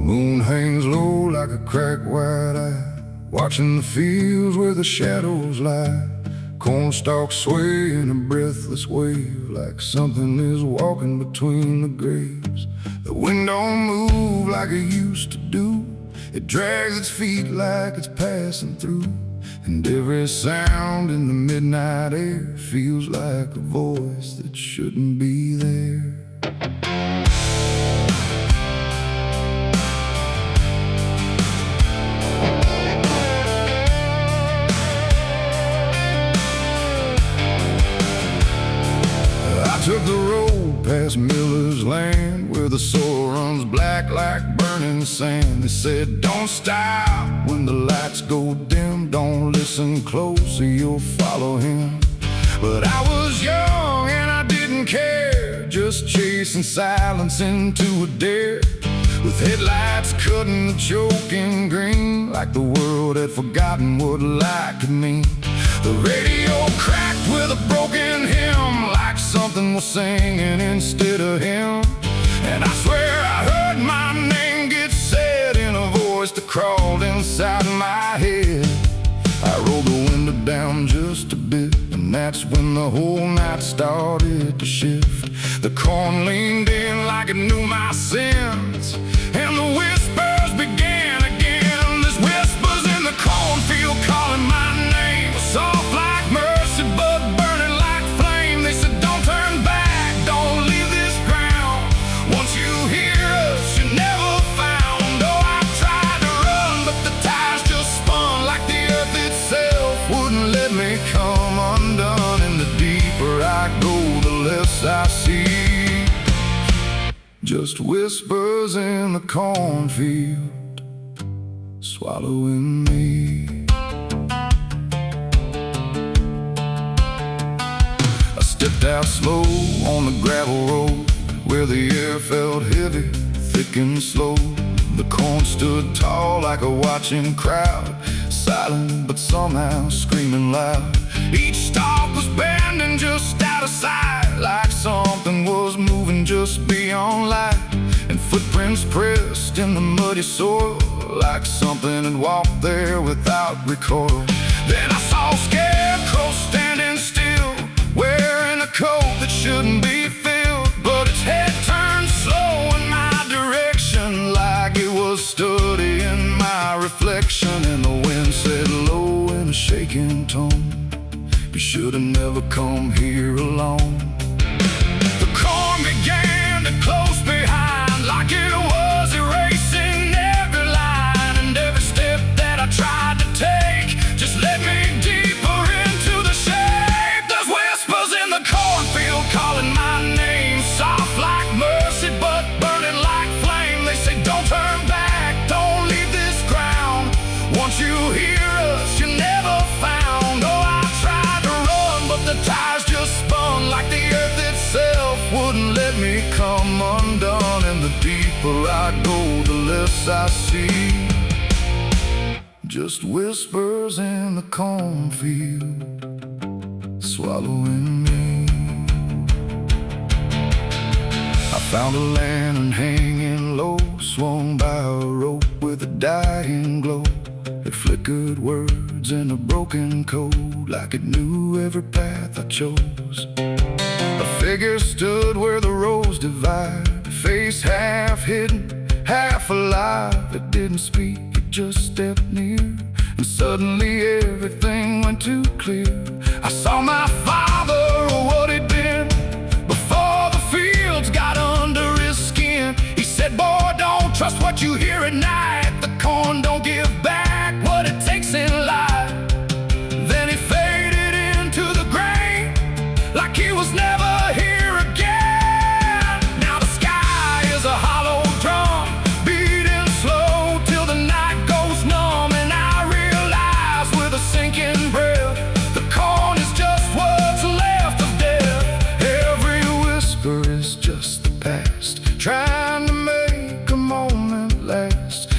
moon hangs low like a cracked white eye, watching the fields where the shadows lie. Corn stalks sway in a breathless wave, like something is walking between the graves. The wind don't move like it used to do. It drags its feet like it's passing through. And every sound in the midnight air feels like a voice that shouldn't be there. Took the road past Miller's land, where the soil runs black like burning sand. They said, don't stop when the lights go dim, don't listen close or you'll follow him. But I was young and I didn't care, just chasing silence into a dare, with headlights cutting the choking green, like the world had forgotten what light could mean. The radio cracked with a broken hymn, like something was singing instead of him. And I swear I heard my name get said in a voice that crawled inside my head. I rolled the window down just a bit, and that's when the whole night started to shift. The corn leaned in like it knew my sins, and the whispers began again. There's whispers in the cornfield calling my name, soft like mercy but burning like flame. They said, don't turn back, don't leave this ground. Once you hear us, you're never found. Oh, I tried to run, but the tires just spun, like the earth itself wouldn't let me come undone. And the deeper I go, the less I see, just whispers in the cornfield swallowing me. Stepped out slow on the gravel road, where the air felt heavy, thick and slow. The corn stood tall like a watching crowd, silent but somehow screaming loud. Each stalk was bending just out of sight, like something was moving just beyond light. And footprints pressed in the muddy soil, like something had walked there without recoil. Then I saw a scarecrow standing still, wearing a coat that shouldn't be filled, but its head turned slow in my direction, like it was studying my reflection. And the wind said low in a shaking tone, you should have never come here alone. The corn began to close behind, like it was erasing every line. And every step that I tried to take just led me deeper into the shade. There's whispers in the cornfield calling my name, soft like mercy but burning like flame. They say, don't turn back, don't leave this ground. Once you hear us, you're never found. Oh, I tried to run, but the tires just spun, like the earth itself wouldn't let me come undone. And the deeper I go, the less I see, just whispers in the cornfield swallowing me. I found a lantern hanging low, swung by a rope with a dying glow. It flickered words in a broken code, like it knew every path I chose. A figure stood where the roads divide, face half hidden, half alive. It didn't speak, it just stepped near, and suddenly everything went too clear. I saw my father, or what he'd been, before the fields got under his skin. He said, boy, don't trust what you hear at night. The corn don't give back what it takes in life. Then he faded into the grain, like he was never here again. Now the sky is a hollow drum, beating slow till the night goes numb. And I realize with a sinking breath, the corn is just what's left of death. Every whisper is just the past, trying to make a moment last.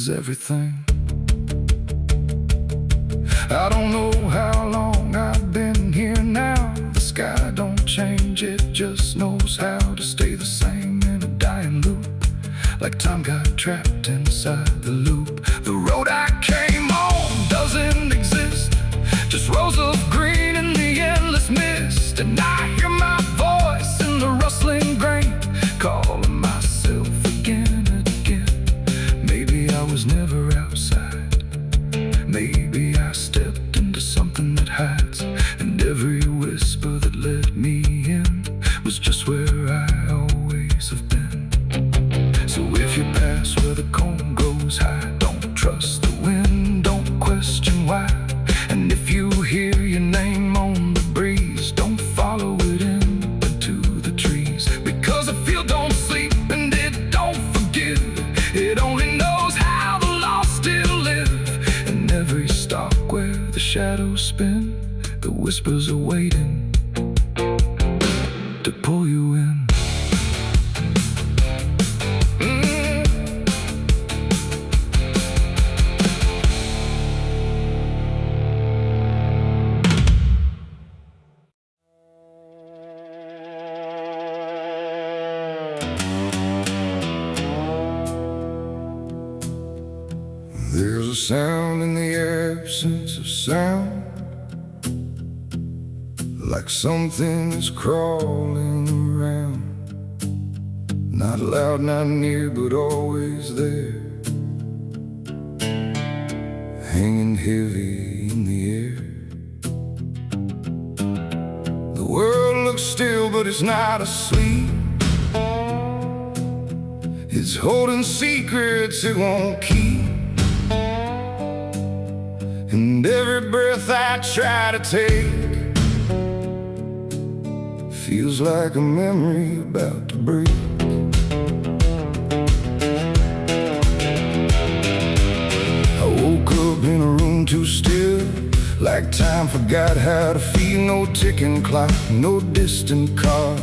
is everything. I don't know how long I've been here now. The sky don't change, it just knows how to stay the same in a dying loop. Like time got trapped inside the loop. The road I came on doesn't exist, just rows of green in the endless mist. And I hear my voice in the rustling grain, calling myself again and again. Maybe I was never outside, maybe I stepped into something that hides, and every whisper that let me in was just where I always have been. So if you pass where the cone goes high, don't trust the wind, don't question why. And if you hear your name on the breeze, don't follow it into the trees. Because the field don't sleep and it don't forgive, it only knows how the lost still live. And every stalk where the shadows spin, the whispers are waiting to pull you in. There's a sound in the absence of sound, like something is crawling around. Not loud, not near, but always there, hanging heavy in the air. The world looks still, but it's not asleep. It's holding secrets it won't keep. And every breath I try to take feels like a memory about to break. I woke up in a room too still, like time forgot how to feel. No ticking clock, no distant car,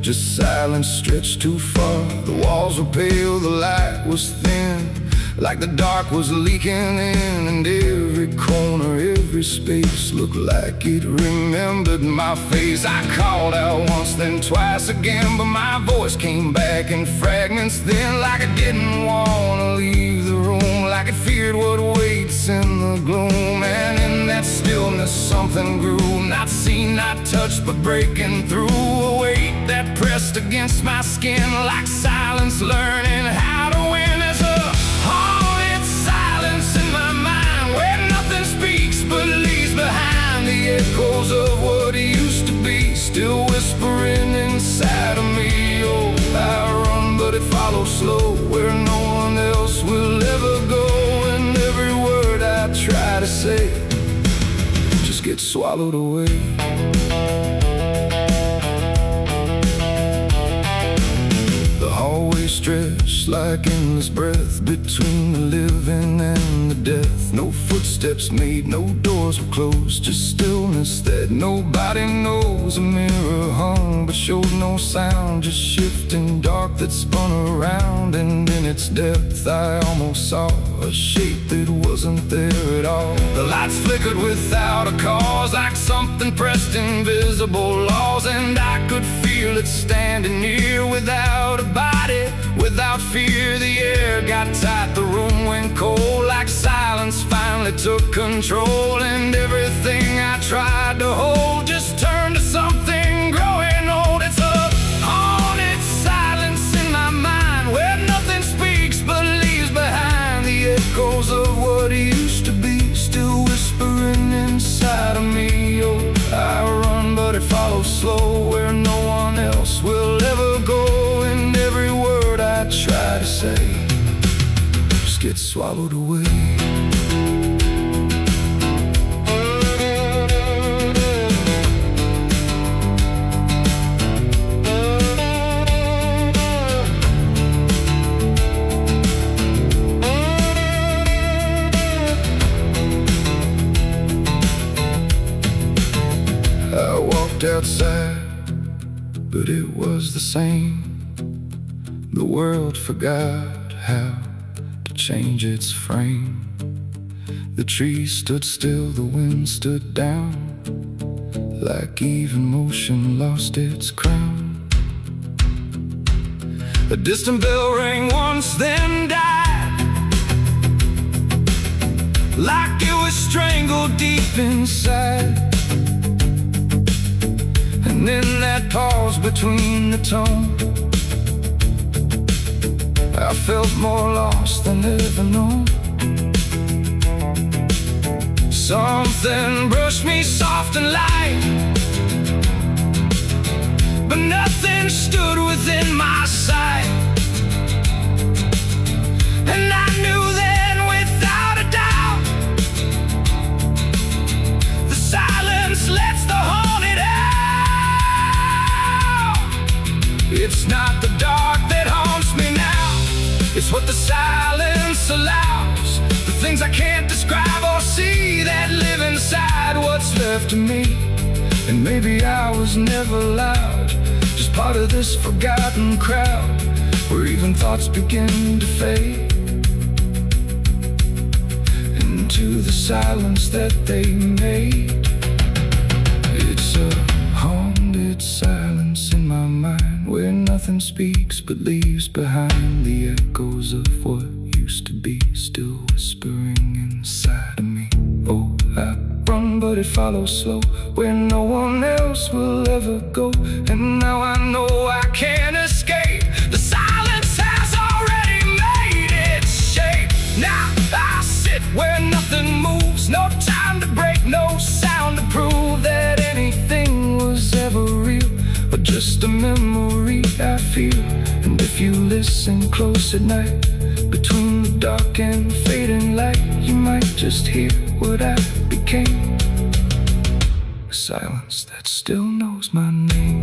just silence stretched too far. The walls were pale, the light was thin, like the dark was leaking in. And every corner, every space looked like it remembered my face. I called out once, then twice again, but my voice came back in fragments then. Like I didn't want to leave the room, like it feared what waits in the gloom. And in that stillness something grew, not seen, not touched, but breaking through. A weight that pressed against my skin, like silence learning how to win. There's a haunted silence in my mind, where nothing speaks but leaves behind the echoes of what used to be, still whispering inside of me. Oh, I run, but it follows slow, where no one else will ever go. And every word I try to say just gets swallowed away. The hallway stretched like endless breath between the living and the death. No footsteps made, no doors were closed, just stillness that nobody knows. A mirror hung but showed no sound, just shifting dark that spun around. And in its depth I almost saw a shape that wasn't there at all. The lights flickered without a cause, like something pressed invisible laws. And I could feel it standing near, without a body, without fear. The air got tight, the room went cold, like silence finally took control. And everything I tried to hold just turned to something growing old. It's a haunted silence in my mind, where nothing speaks but leaves behind the echoes of what used to be, still whispering inside of me. Oh, I run, but it follows slow, where no one else will ever go. And every word I try to say just gets swallowed away. I walked outside, but it was the same. The world forgot how to change its frame. The trees stood still, the wind stood down, like even motion lost its crown. A distant bell rang once, then died, like it was strangled deep inside. And in that pause between the tone, I felt more lost than ever known. Something brushed me soft and light, but nothing stood within my sight. And I knew then without a doubt, the silence lets the haunted out. It's not the dark that haunts me now, it's what the silence allows. The things I can't describe or see that live inside what's left of me. And maybe I was never loud, just part of this forgotten crowd, where even thoughts begin to fade into the silence that they made. It's a haunted silence in my mind, where nothing speaks but leaves behind the echoes of what used to be, still whispering inside of me. Oh, I run, but it follows slow, where no one else will ever go. And now I know I can't escape. The silence has already made its shape. Now I sit where nothing moves, no time to break, no sound to prove that anything was ever real, or just a memory I feel. And if you listen close at night, between the dark and fading light, you might just hear what I became. A silence that still knows my name.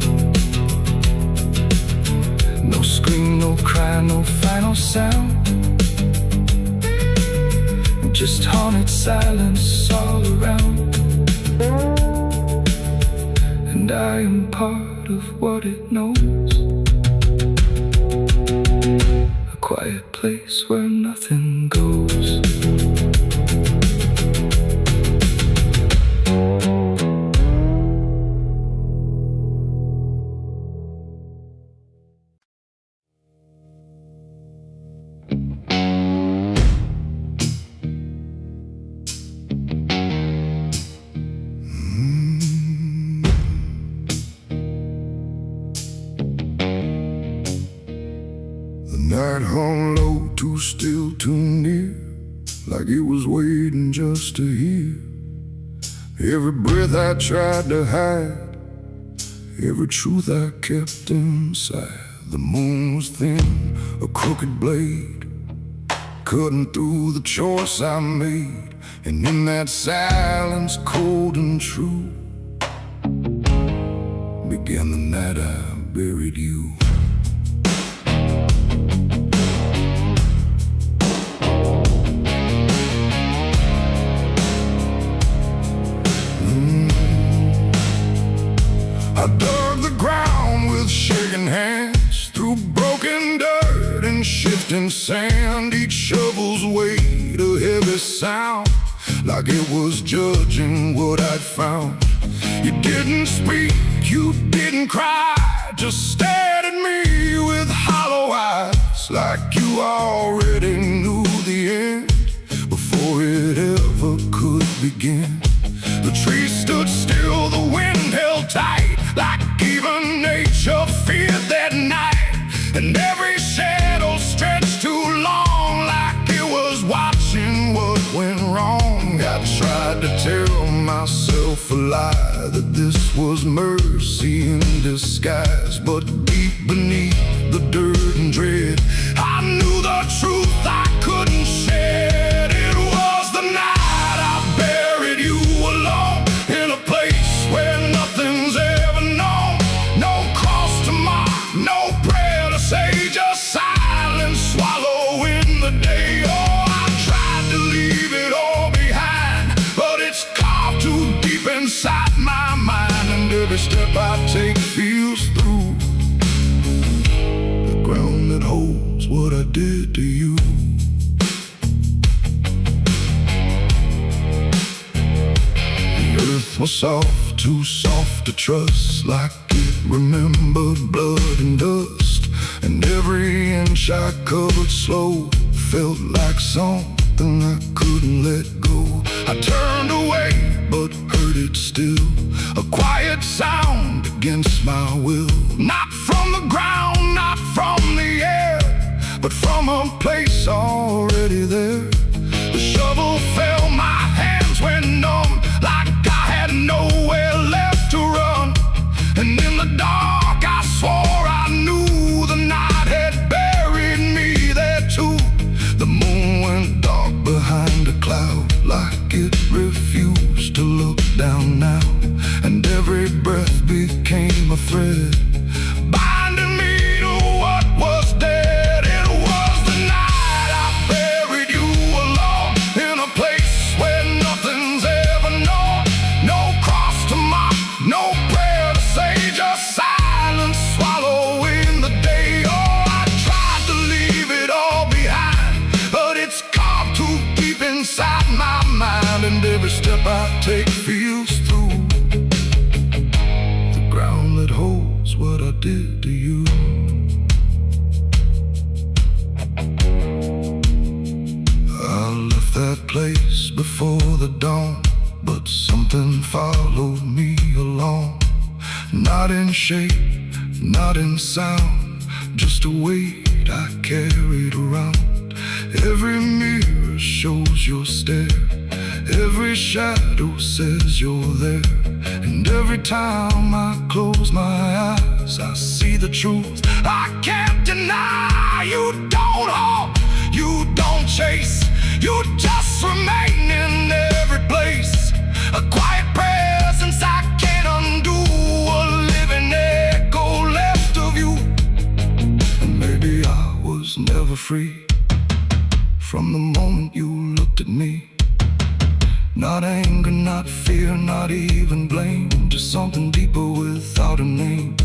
No scream, no cry, no final sound, just haunted silence all around. And I am part of what it knows, a quiet place where nothing goes. The night hung low, too still, too near, like it was waiting just to hear. Every breath I tried to hide, every truth I kept inside. The moon was thin, a crooked blade, cutting through the choice I made. And in that silence, cold and true, began the night I buried you. I dug the ground with shaking hands, through broken dirt and shifting sand. Each shovel's weight a heavy sound, like it was judging what I'd found. You didn't speak, you didn't cry, just stared at me with hollow eyes, like you already knew the end before it ever could begin. The trees stood still, the wind held tight, like even nature feared that night. And every shadow stretched too long, like it was watching what went wrong. I tried to tell myself a lie, that this was mercy in disguise. But deep beneath the dirt and dread, I knew the truth I couldn't shed. It was the night I buried you alone, in a place where nothing's ever known. No cross to mark, no prayer to say, just silence swallowing the day. Oh, I tried to leave it all behind, but it's carved too deep inside my mind. And every step I take feels through the ground that holds what I did to you. too soft to trust, like it remembered blood and dust. And every inch I covered slow felt like something I couldn't let go. I turned away, but heard it still, a quiet sound against my will. Not from the ground, not from the air, but from a place already there. The shovel fell, my hands went numb, like I had nowhere left to run. And in the dark I swore I knew the night had buried me there too. The moon went dark behind a cloud, like it refused to look down now. And every breath became a thread, binding me to what was dead. It was the night I buried you alone, in a place where nothing's ever known. No cross to mark, no prayer to say, just silence swallowing the day. Oh, I tried to leave it all behind, but it's carved too deep inside my mind. And every step I take feels through the ground that holds what I did to you. I left that place before the dawn, but something followed me along. Not in shape, not in sound, just a weight I carried around. Every mirror shows your stare, every shadow says you're there. And every time I close my eyes, I see the truth I can't deny. You don't hold, you don't chase, you just remain in every place. A quiet presence I can't undo, a living echo left of you. And maybe I was never free from the moment you looked at me. Not anger, not fear, not even blame, just something deeper without a name.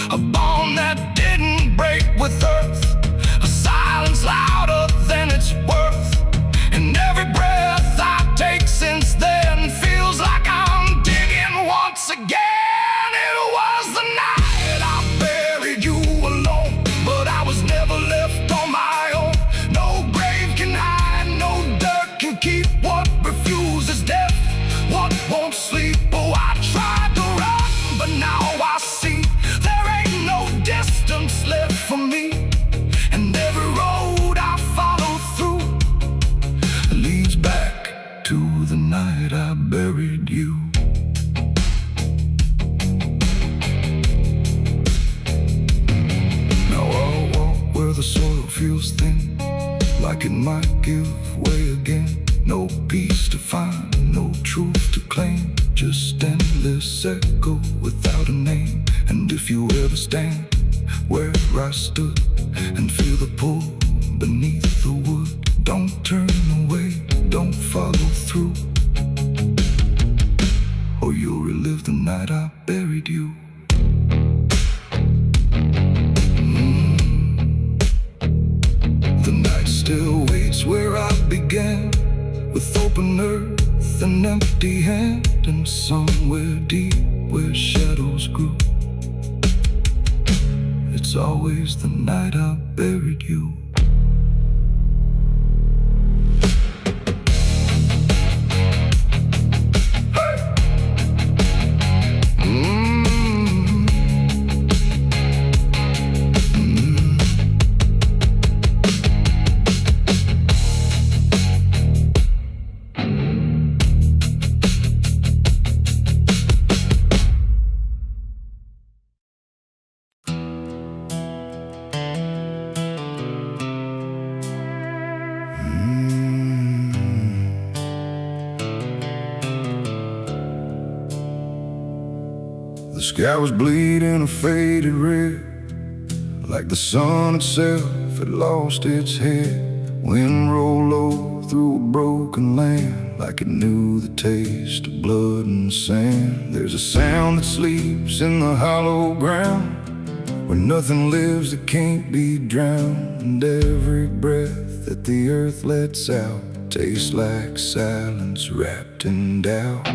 A bond that didn't break with earth, a silence louder than its worth. And every breath I take since then feels like I'm digging once again. It was the night I buried you alone, but I was never left on my own. No grave can hide, no dirt can keep what refuses death, what won't sleep. Oh, I tried to run, but now I see there ain't no distance left for me. And every road I follow through leads back to the night I buried you. Now I'll walk where the soil feels thin, like it might give way again. No peace to find, no truth to claim, just endless echo without a name. And if you ever stand where I stood and feel the pull beneath the wood, don't turn away, don't follow through, or you'll relive the night I buried you. The night still waits where I began, with open earth and empty hand, and somewhere deep where shadows grew, it's always the night I buried you. The sky was bleeding a faded red, like the sun itself had lost its head. Wind rolled low through a broken land, like it knew the taste of blood and sand. There's a sound that sleeps in the hollow ground, where nothing lives that can't be drowned. And every breath that the earth lets out tastes like silence wrapped in doubt.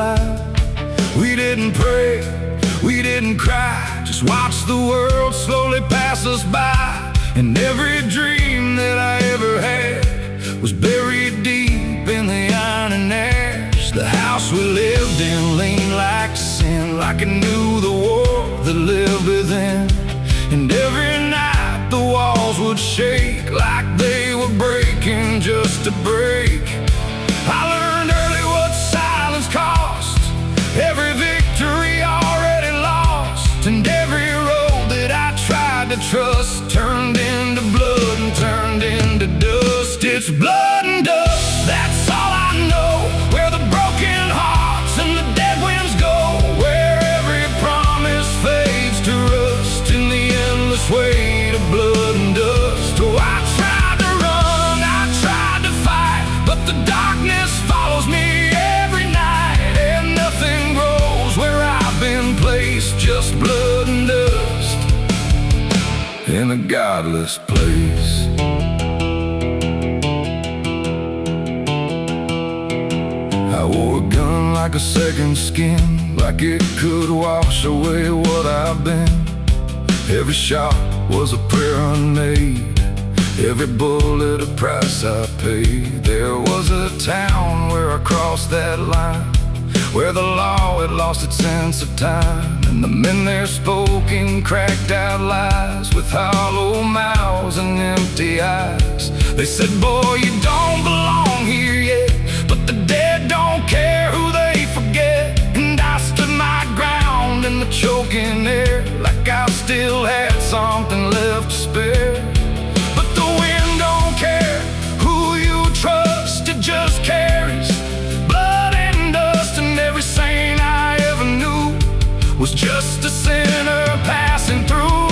alive. We didn't pray, we didn't cry, just watched the world slowly pass us by. And every dream that I ever had was buried deep in the iron and ash. The house we lived in leaned like sin, like it knew the war that lived within. And every night the walls would shake like they were breaking just to break. I learned early what silence cost, every victory already lost. And every road that I tried to trust turned into blood and turned into dust. It's blood and dust, that's all I know. Where the broken hearts and the dead winds go, where every promise fades to rust in the endless weight of blood and dust. Oh, I tried to run, I tried to fight, but the darkness follows me every night. And nothing grows where I've been placed, just blood and dust in a godless place. I wore a gun like a second skin, like it could wash away what I've been. Every shot was a prayer unmade, every bullet a price I paid. There was a town where I crossed that line, where the law had lost its sense of time. And the men there spoke in cracked out lies, with hollow mouths and empty eyes. They said, boy, you don't belong here yet, but the dead don't care who they forget. And I stood my ground in the choking air, like I still had something left to spare. But the wind don't care who you trust, it just carries blood and dust. And every saint I ever knew was just a sinner passing through.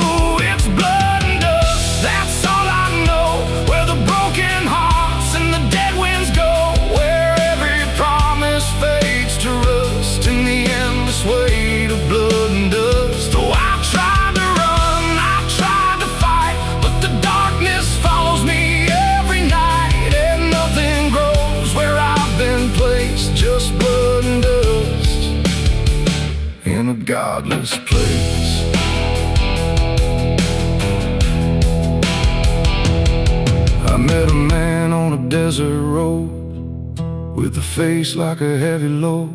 It's blood and dust, that's all I know. Where the broken hearts and the dead winds go, where every promise fades to rust in the endless weight of blood and dust. Oh, I tried to run, I tried to fight, but the darkness follows me every night. And nothing grows where I've been placed, just blood and dust in a godless place. I met a man on a desert road, with a face like a heavy load.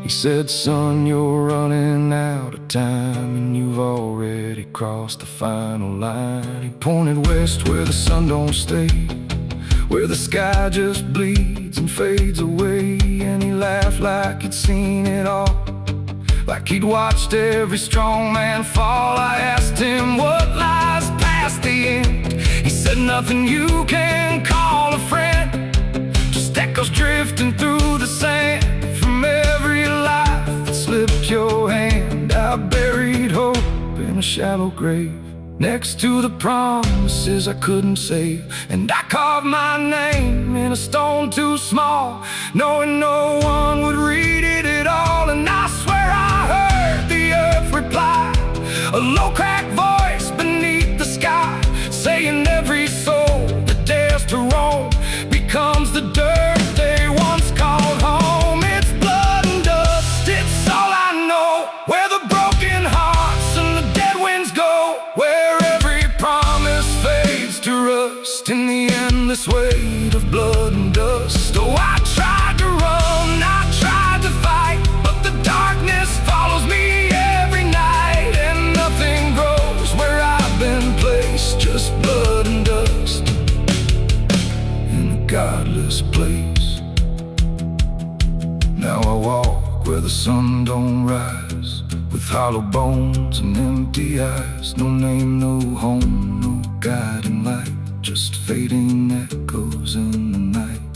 He said, son, you're running out of time, and you've already crossed the final line. He pointed west where the sun don't stay, where the sky just bleeds and fades away. And he laughed like he'd seen it all, like he'd watched every strong man fall. I asked him what lies past the end. He said, nothing you can call a friend, just echoes drifting through the sand from every life that slipped your hand. I buried hope in a shallow grave, next to the promises I couldn't save. And I carved my name in a stone too small, knowing no one would read it at all. And I swear I heard the earth reply, a low cracked voice beneath the sky, saying every soul that dares to roam becomes the dirt they once called home. It's blood and dust, it's all I know. Where the broken hearts and the dead winds go, where every promise fades to rust in the endless weight of blood and dust. Oh, I tried to run, I tried to fight, but the darkness follows me every night. And nothing grows where I've been placed, just blood and dust in a godless place. Now I walk where the sun don't rise, with hollow bones and empty eyes. No name, no home, no guiding light, just fading echoes in the night.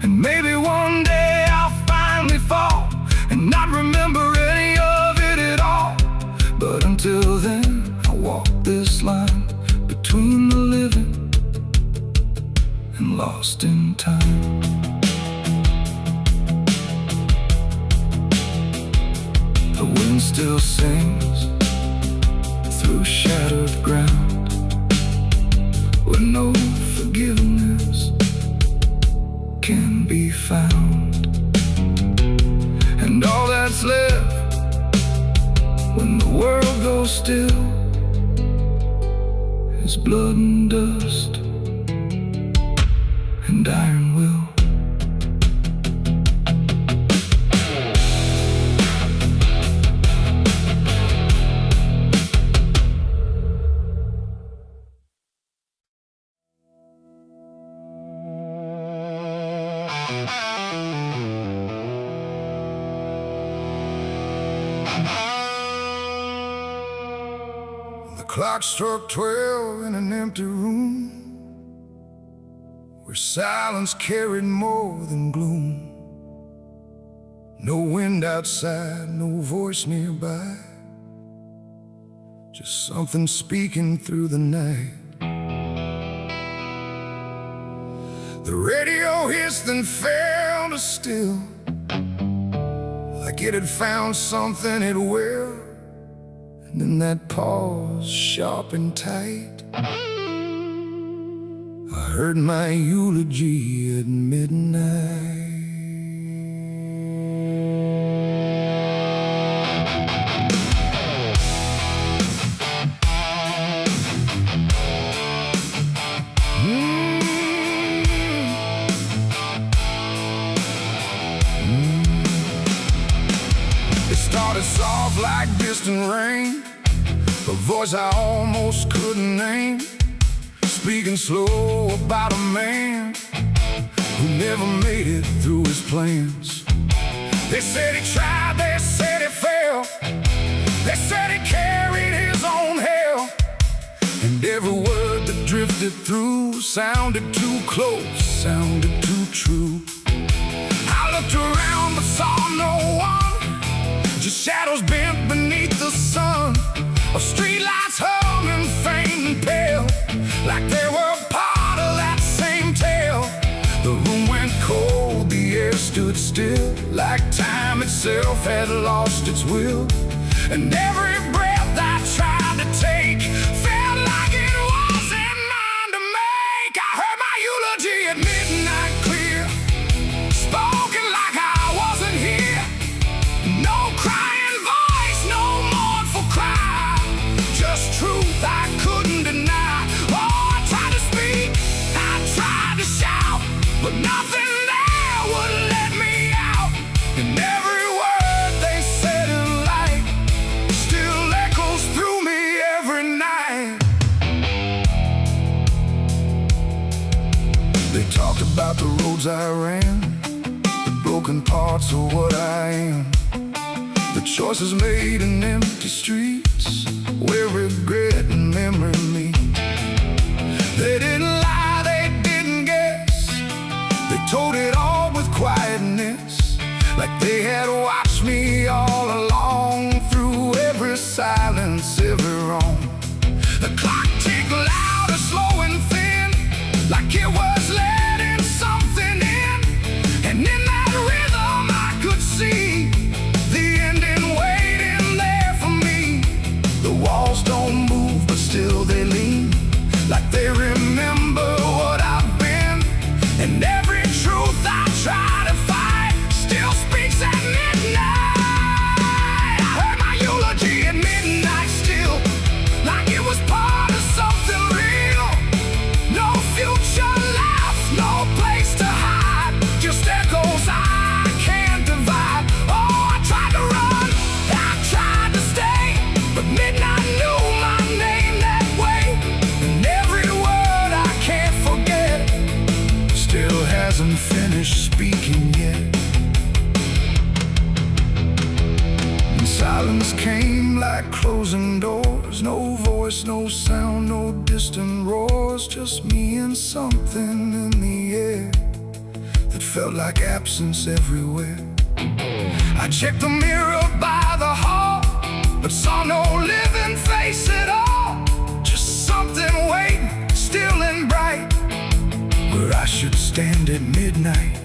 And maybe one day I'll finally fall and not remember any of it at all. But until then, I'll walk this line between the living and lost in time. The wind still sings through shattered ground, where no forgiveness can be found. fell still, his blood and dust and iron will. The clock struck 12 in an empty room, where silence carried more than gloom. No wind outside, no voice nearby, just something speaking through the night. The radio hissed and fell to still, like it had found something it will. And then that pause, sharp and tight, I heard my eulogy at midnight. It started soft like distant rain, a voice I almost couldn't name, speaking slow about a man who never made it through his plans. They said he tried, they said he failed, they said he carried his own hell, and every word that drifted through sounded too close, sounded too true. I looked around but saw no one, just shadows bent beneath the sun, of streetlights humming faint and pale, like they were part of that same tale. The room went cold, the air stood still, like time itself had lost its will. And every breath I tried to take felt like it wasn't mine to make. I heard my eulogy at midnight clear, spoken like I wasn't here. No crying voice, no mournful cry, just truth I couldn't deny. Oh, I tried to speak, I tried to shout, but nothing there would let me out. And every word they said in light still echoes through me every night. They talked about the roads I ran, the broken parts of what I am, the choices made in empty streets where regret and memory meet. They didn't lie, they didn't guess, they told it all with quietness, like they had watched me all along, through every silence, every wrong. The clock ticked louder, slow and thin, like it was letting something in. And in that rhythm I could see the ending waiting there for me. The walls don't move, but still they lean, like they remember what I've been. And every truth I try to fight still speaks at midnight. I heard my eulogy at midnight still, like it was part of something real. No future left, no place to hide, just echoes I can't divide. Oh, I tried to run, I tried to stay, but midnight knew my name that way. And every word I can't forget still hasn't finished speaking yet. And silence came like closing doors, no voice, no sound, no distant roars, just me and something in the air that felt like absence everywhere. I checked the mirror by the hall, but saw no living face at all, just something waiting, still and bright, where I should stand at midnight.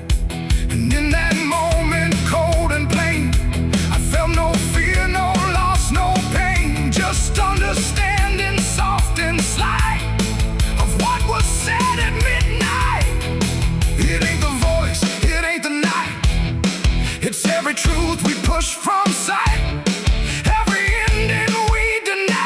And in that moment, cold and plain, I felt no fear, no loss, no pain, just understanding, soft and slight, of what was said at midnight. It ain't the voice, it ain't the night, it's every truth we push from sight, every ending we deny.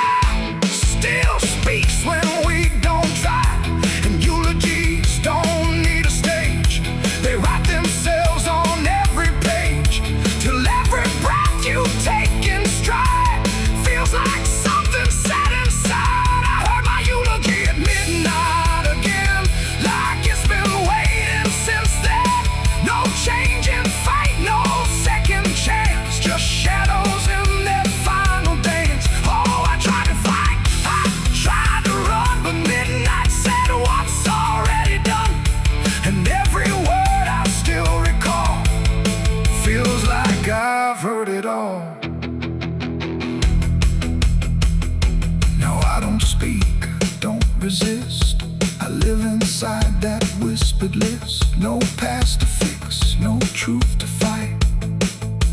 no past to fix, no truth to fight,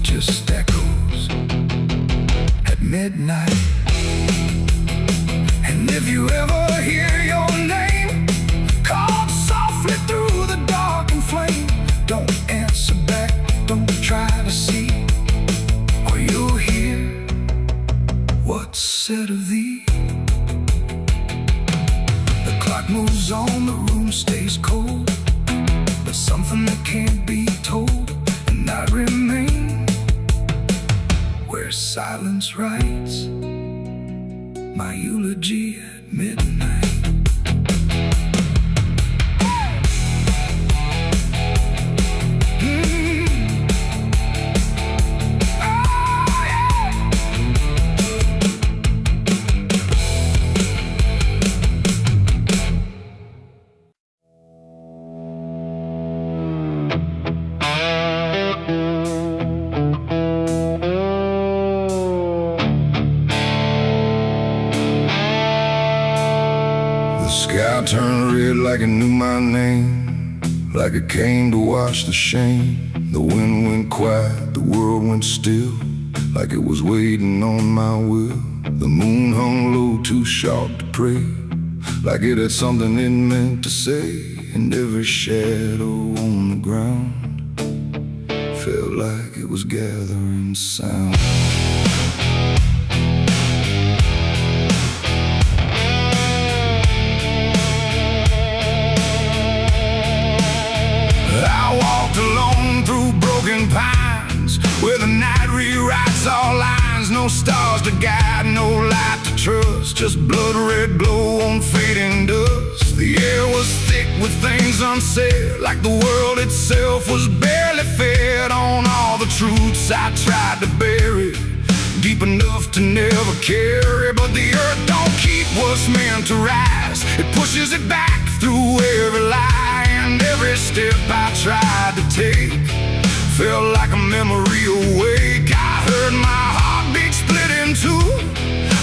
just echoes at midnight. And if you ever hear your name called softly through the dark and flame, don't answer back, don't try to see, or you'll hear what's said of thee. The clock moves on, the room stays cold, but something that can't be told, and I remain where silence writes my eulogy at midnight. The sky turned red like it knew my name, like it came to wash the shame. The wind went quiet, the world went still, like it was waiting on my will. The moon hung low, too sharp to pray, like it had something it meant to say. And every shadow on the ground felt like it was gathering sound. I walked alone through broken pines, where the night rewrites all lines. No stars to guide, no light to trust, just blood red glow on fading dust. The air was thick with things unsaid, like the world itself was barely fed on all the truths I tried to bury, deep enough to never carry. But the earth don't keep what's meant to rise, it pushes it back through every lie. And every step I tried to take felt like a memory awake. I heard my heartbeat split in two,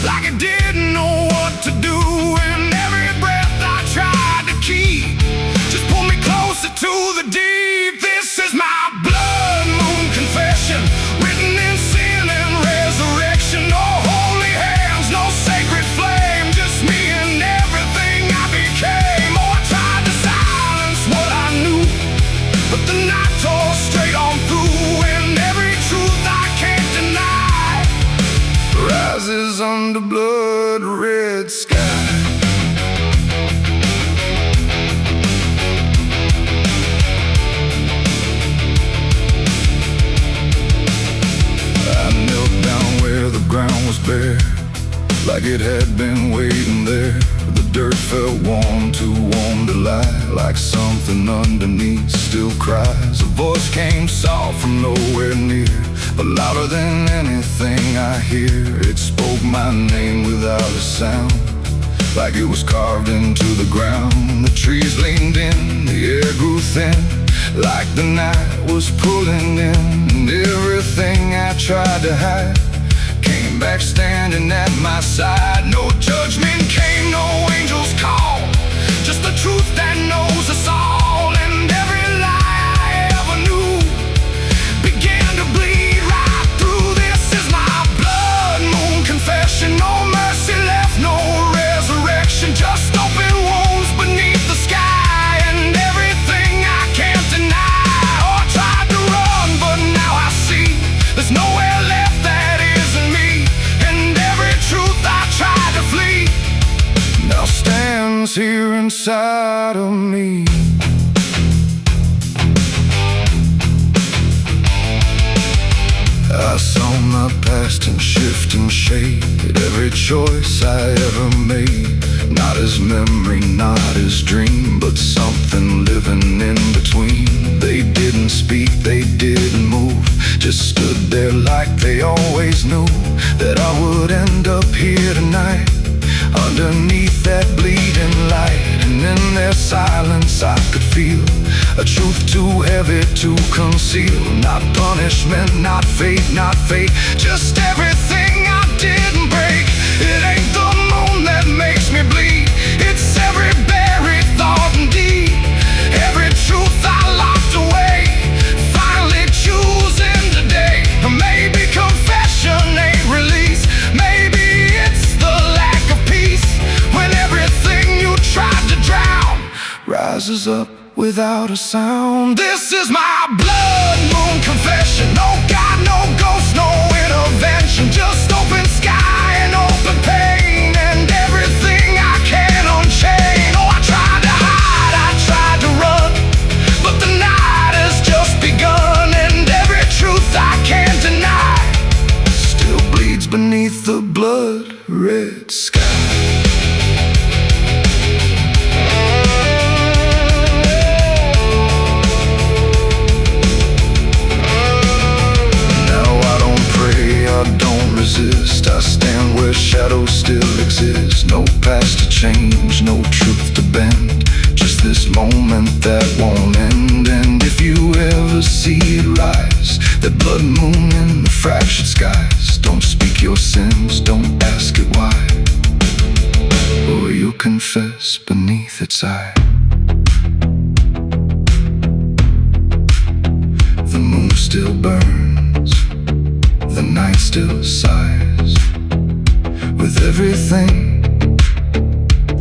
like it didn't know what to do. And every breath I tried to keep just pulled me closer to the deep. This is my blood moon confession, written in sin and resurrection. No holy hands, no sacred flame, just me and everything I became. Oh, I tried to silence what I knew, but the night tore straight on through. And every truth I can't deny rises under blood red sky. I knelt down where the ground was bare, like it had been waiting there. The dirt felt warm, too warm to lie, like something underneath still cries. A voice came soft from nowhere near, but louder than anything I hear. It spoke my name without a sound, like it was carved into the ground. The trees leaned in, the air grew thin, like the night was pulling in. And everything I tried to hide came back standing at my side. No judgment came, no angel's call, just the truth that knows us all. And every lie I ever knew began to bleed right through. This is my blood moon confession. No mercy left, no resurrection, just open wounds beneath the sky. And everything I can't deny. Oh, I tried to run, but now I see there's nowhere left that isn't me. And every truth I tried to flee now stands here inside of me. I saw my past in shifting shade, every choice I ever made, not as memory, not as dream, but something living in between. They didn't speak, they didn't move, just stood there like they always knew that I would end up here tonight, underneath that bleeding light. And in their silence I could feel a truth too heavy to conceal. Not punishment, not fate, not fate, just everything I didn't break. It ain't the moon that makes me bleed, it's every buried thought and deed, every truth I lost. rises up without a sound. This is my blood moon confession. No God, no ghost, no intervention. Just open sky and open pain, and everything I can unchain. Oh, I tried to hide, I tried to run, but the night has just begun, and every truth I can't deny still bleeds beneath the blood-red sky. I stand where shadows still exist. No past to change, no truth to bend. Just this moment that won't end. And if you ever see it rise, that blood moon in the fractured skies, don't speak your sins, don't ask it why, or you'll confess beneath its eye. The moon still burns, the night still sighs, with everything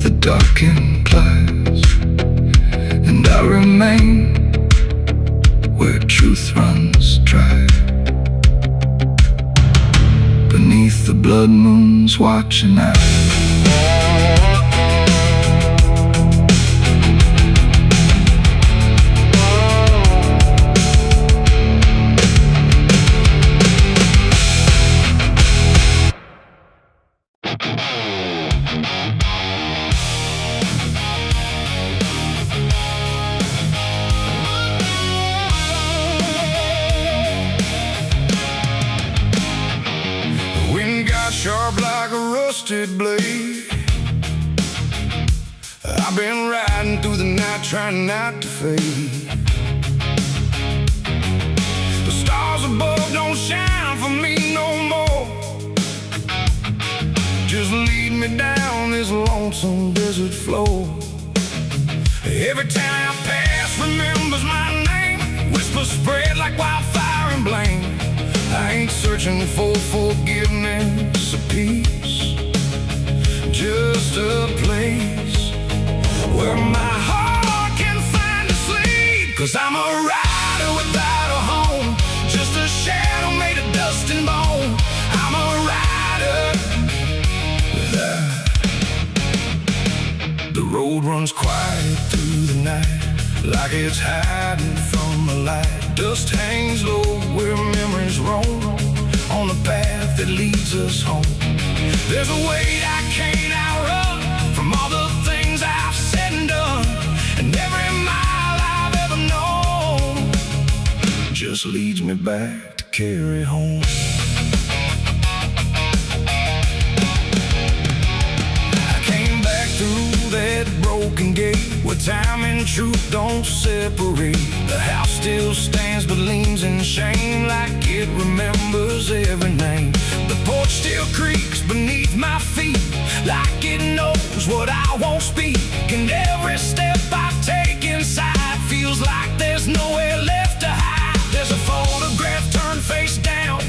the dark implies. And I remain where truth runs dry, beneath the blood moon's watching eye. Sharp like a rusted blade, I've been riding through the night trying not to fade. The stars above don't shine for me no more. Just lead me down this lonesome desert floor. Every town I pass remembers my name. Whispers spread like wildfire and blame. I ain't searching for forgiveness or peace, just a place where my heart can find a sleep. 'Cause I'm a rider without a home, just a shadow made of dust and bone. I'm a rider. The road runs quiet through the night, like it's hiding from the light. Dust hangs low where memories roam, on the path that leads us home. There's a weight I can't outrun, from all the things I've said and done. And every mile I've ever known just leads me back to carry home. I came back through that broken gate, where time and truth don't separate. The house still stands but leans in shame, like it remembers every name. The porch still creaks beneath my feet, like it knows what I won't speak. And every step I take inside feels like there's nowhere left to hide. There's a photograph turned face down,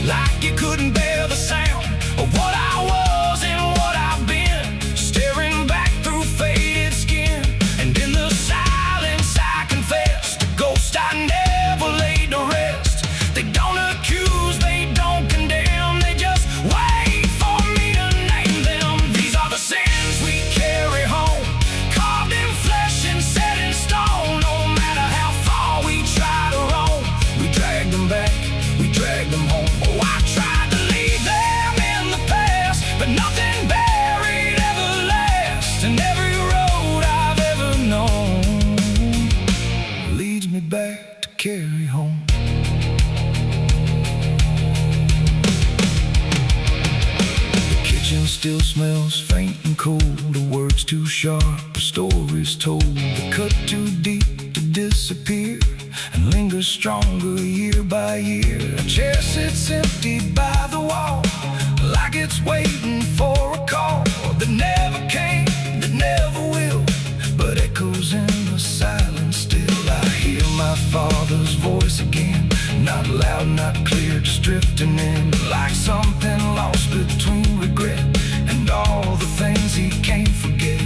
like it couldn't bear the sound of what I was and what I've been, staring back through faded skin. And in the silence I confess, the ghost I never laid to rest. They don't accuse, they don't condemn, they just wait for me to name them. These are the sins we carry home, carved in flesh and set in stone. No matter how far we try to roam, we drag them back, we drag them home. Oh, I tried to leave them in the past, but nothing buried ever lasts. And every road I've ever known leads me back to carry home. The kitchen still smells faint and cold, the words too sharp, the stories told. The cut too deep to disappear, and lingers stronger year by year. A chair sits empty by the wall, like it's waiting for a call that never came, that never will, but echoes in the silence still. I hear my father's voice again, not loud, not clear, just drifting in, like something lost between regret and all the things he can't forget.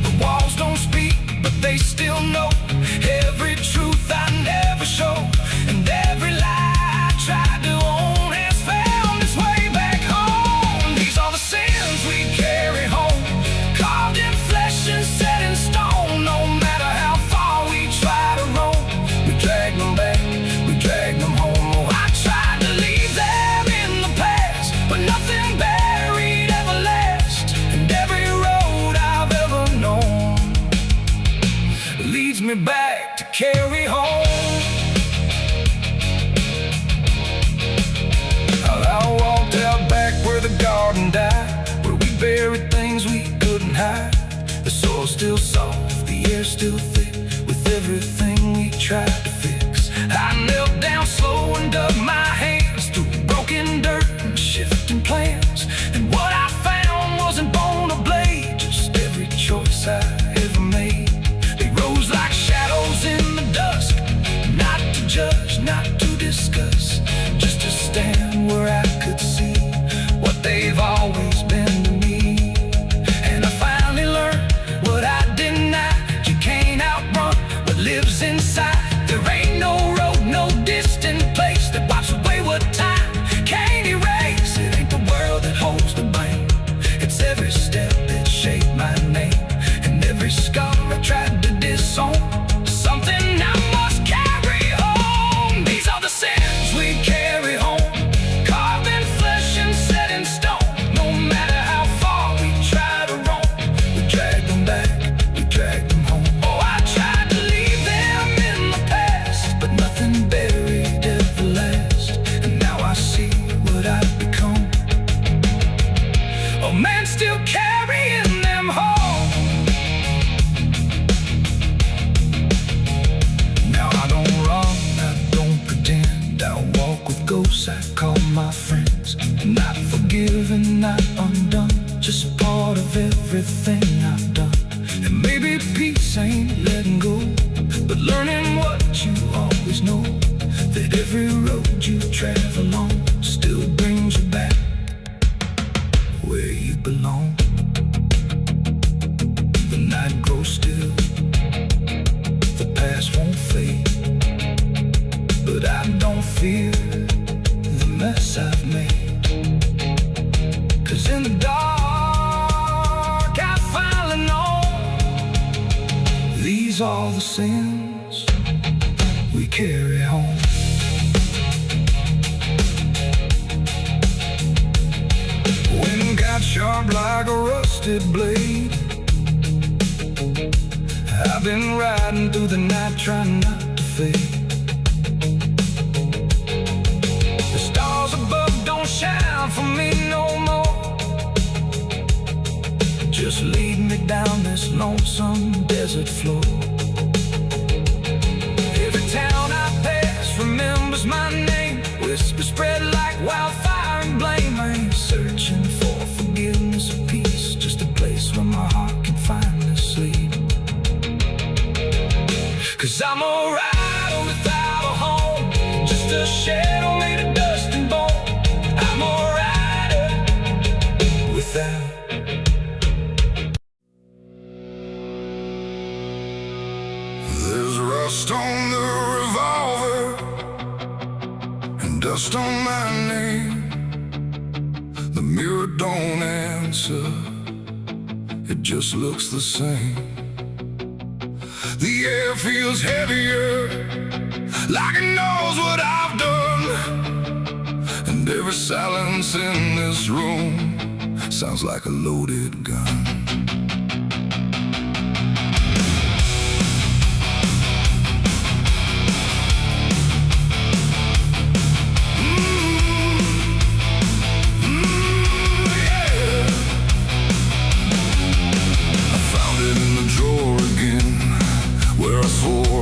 The walls don't speak, but they still I knelt down slow and dug my hands through broken dirt and shifting plans. And what I found wasn't bone or blade, just every choice I ever made. They rose like shadows in the dusk, not to judge, not to discuss, just to stand where I could see what they've always been to me. And I finally learned what I denied: you can't outrun what lives inside. There ain't no road, no distant place that wipes away what time can't erase. It ain't the world that holds the blame, it's every step that shaped my name, and every scar I tried to disown. Something I must carry home. These are the sins we carry home, carved in flesh and set in stone. No matter how far we try to roam, we drag them back, we drag them home. Oh, I tried to leave them in the past, but nothing buried ever lasts. And now I see what I've become, a man still carrying them home. Now I don't run, I don't pretend, I walk with ghosts I call my friends. Not forgiven, not undone, just part of everything I've done. And maybe peace ain't letting go, but learning what you always know, that every road you travel on still brings you back where you belong. The night grows still, the past won't fade, but I don't fear the mess I've made. 'Cause in the dark I finally know these are the sins we carry home. Wind got sharp like a rusted blade. I've been riding through the night trying not to fade. The stars above don't shine for me no more, just lead me down this lonesome desert floor. Every town I pass remembers my name, whispers spread like wildfire and blame. I ain't searching for forgiveness or peace, just a place where my heart can finally sleep. 'Cause I'm alright without a home, just a shadow made of dust and bone. I'm alright without. There's rust on the revolver and dust on my name. The mirror don't answer, it just looks the same. The air feels heavier, like it knows what I've done. And every silence in this room sounds like a loaded gun.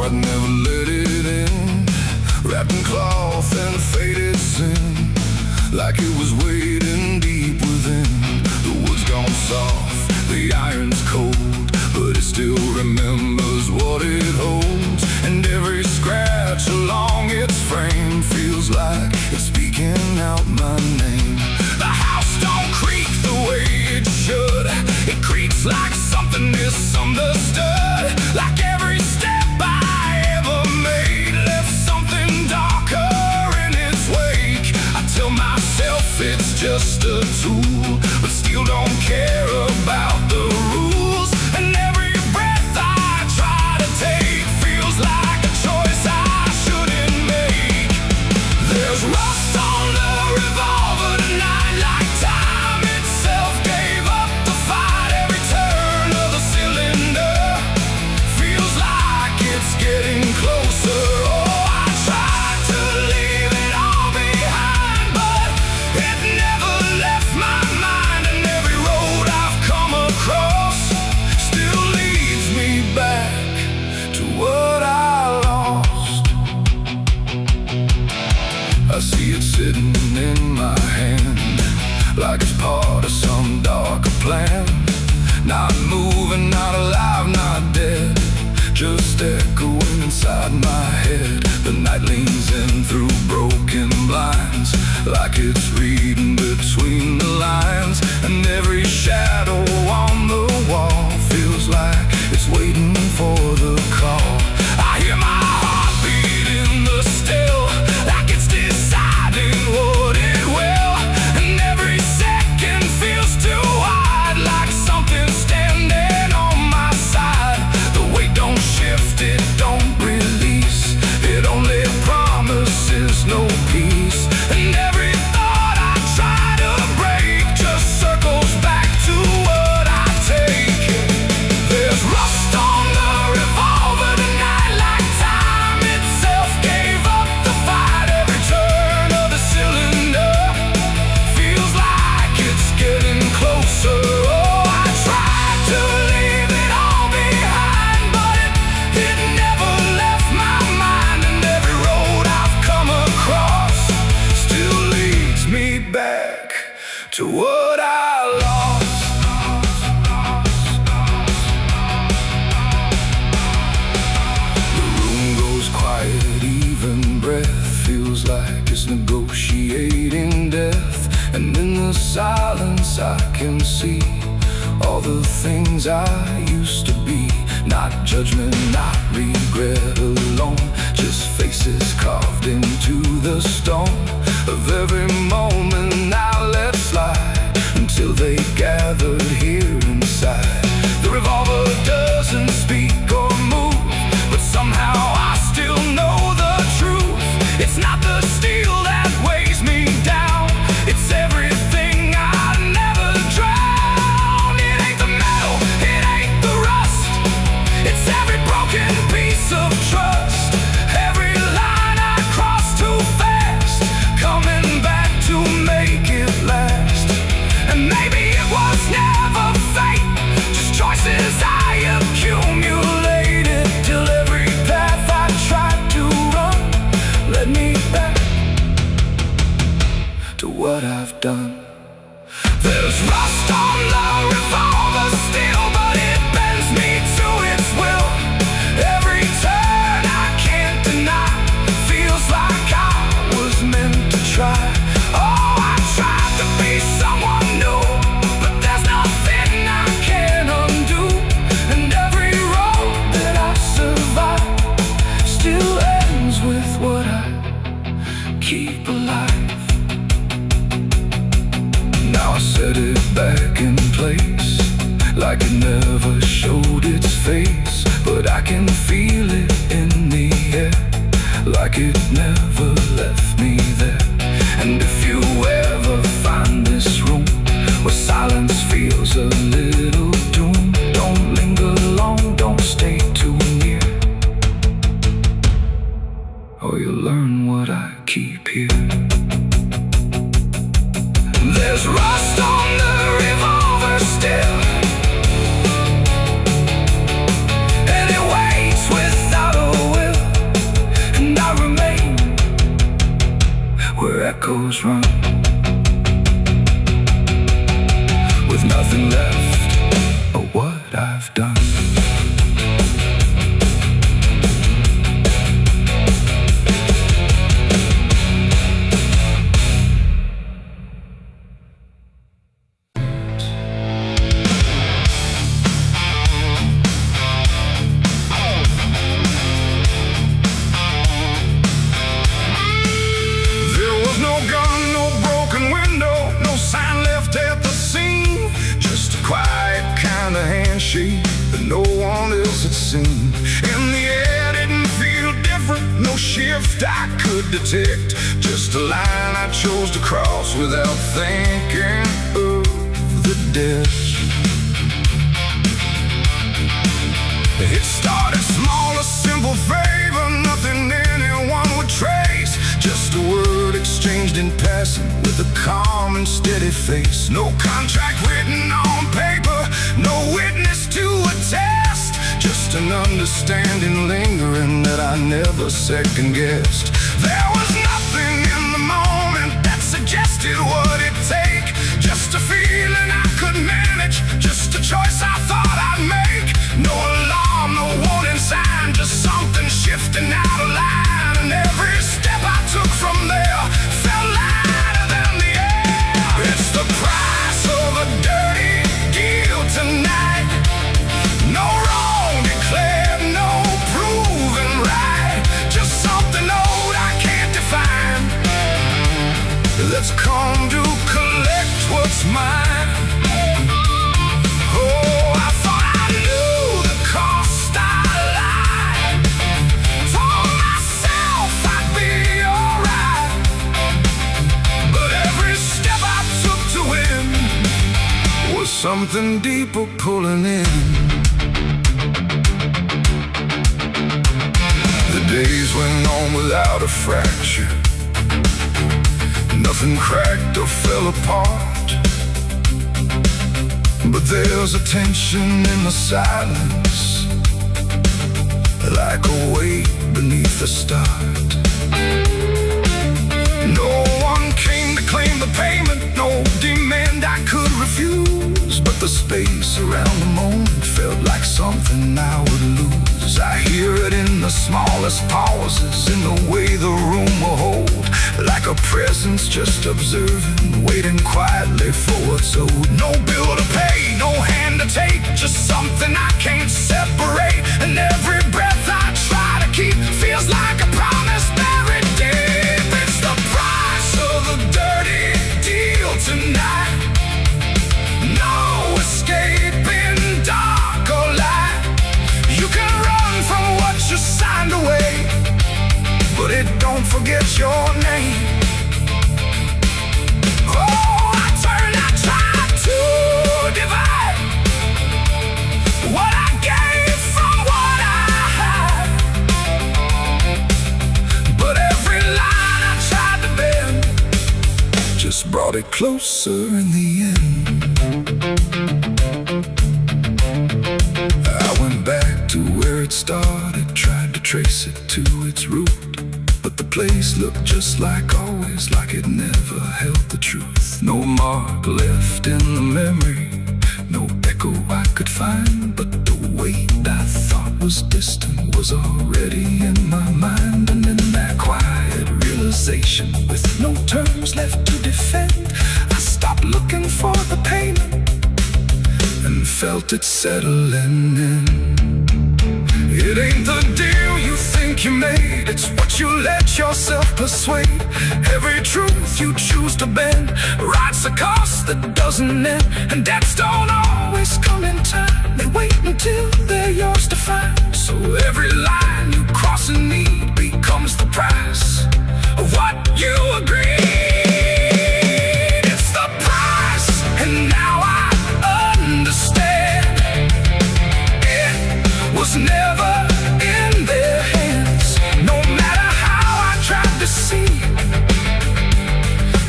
I'd never let it in, wrapped in cloth and faded sin, like it was waiting deep within. The wood's gone soft, the iron's cold, but it still remembers what it holds. And every scratch along its frame feels like it's speaking out my name. The house don't creak the way it should, it creaks like something misunderstood. Like every step I ever made left something darker in its wake. I tell myself it's just a tool, but still don't care about the rules. And every breath I try to take feels like a choice I shouldn't make. I see it sitting in my hand, like it's part of some darker plan. Not moving, not alive, not dead, just echoing inside my head. The night leans in through broken blinds, like it's reading between the lines. And every shadow on the wall feels like it's waiting for the call. I hear my heartbeat in the still, like it's deciding what it will. And every second feels too wide, like something's standing on my side. The weight don't shift, it don't release, it only promises no peace. And every thought I try to break just circles back to what I take. There's rust on the revolver tonight, like time itself gave up the fight. Every turn of the cylinder feels like it's getting closer. Oh, I tried to leave it all behind, but it never left my mind. And every road I've come across still leads me back to what I lost. The room goes quiet, even breath feels like it's negotiating death. And in the silence I can see all the things I used to be. Not judgment, not regret alone, just faces carved into the stone of every moment I let slide, until they gathered here inside. The revolver doesn't speak or move, but somehow I still know the truth. It's not the steel that weighs me down, it's everything I never drown. It ain't the metal, it ain't the rust, it's every broken piece of trust. Every line I cross too fast, coming back to make it last. And maybe it was never fate, just choices I accumulated, till every path I tried to run led me back to what I've done. There's rust on the revolver still, but it bends me to its will. Every turn I can't deny feels like I was meant to try. Oh, I tried to be someone new, but there's nothing I can undo. And every road that I survive still ends with what I keep alive. Now I set it back in place, like it never showed its face. But I can feel it in the air, like it never left me there. And if you ever find this room where silence feels a little doom, don't linger long, don't stay too near, or you'll learn what I keep here. There's rust on the revolver still, and it waits without a will. And I remain where echoes run, with nothing left of what I've done. That no one else had seen. And the air didn't feel different, no shift I could detect, just a line I chose to cross without thinking of the dead. It started small, a simple favor, nothing anyone would trace, just a word exchanged in passing with a calm and steady face. No contract written on paper, no witness to attest, just an understanding lingering that I never second-guessed. There was nothing in the moment something deeper pulling in. The days went on without a fracture. Nothing cracked or fell apart. But there's a tension in the silence, like a weight beneath the start. No one came to claim the payment, no demand I could refuse. But the space around the moment felt like something I would lose. I hear it in the smallest pauses, in the way the room will hold, like a presence just observing, waiting quietly for what's owed. No bill to pay, no hand to take, just something I can't separate. And every breath I try to keep feels like a promise buried deep. It's the price of a dirty deal tonight. No escaping dark or light. You can run from what you signed away, but it don't forget your name. Oh, I try to divide what I gave from what I had. But every line I tried to bend just brought it closer in the end. I went back to where it started, tried to trace it to its root. But the place looked just like always, like it never held the truth. No mark left in the memory, no echo I could find. But the weight I thought was distant was already in my mind. And in that quiet realization, with no terms left to defend, I stopped looking for the payment and felt it settling in. It ain't the deal you think you made, it's what you let yourself persuade. Every truth you choose to bend writes a cost that doesn't end. And debts don't always come in time, they wait until they're yours to find. So every line you cross in need becomes the price of what you agreed. It's the price, and now I understand. It was never in their hands. No matter how I tried to see,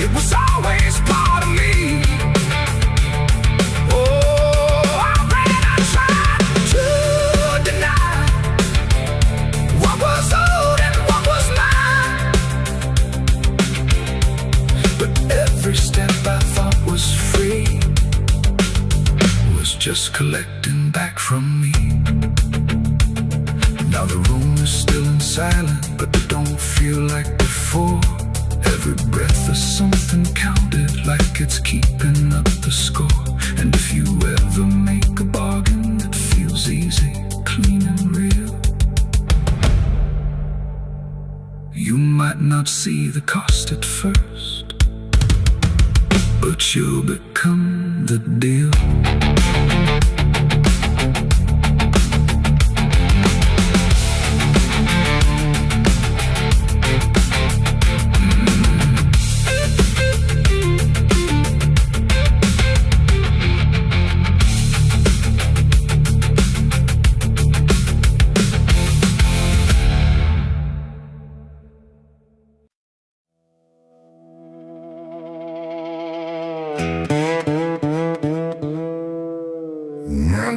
it was always part of me. Oh, I tried to deny what was owed and what was mine. But every step I thought was free was just collecting back from me. Now the room is still and silent, but it don't feel like before. Every breath is something counted, like it's keeping up the score. And if you ever make a bargain that feels easy, clean and real, you might not see the cost at first, but you'll become the deal.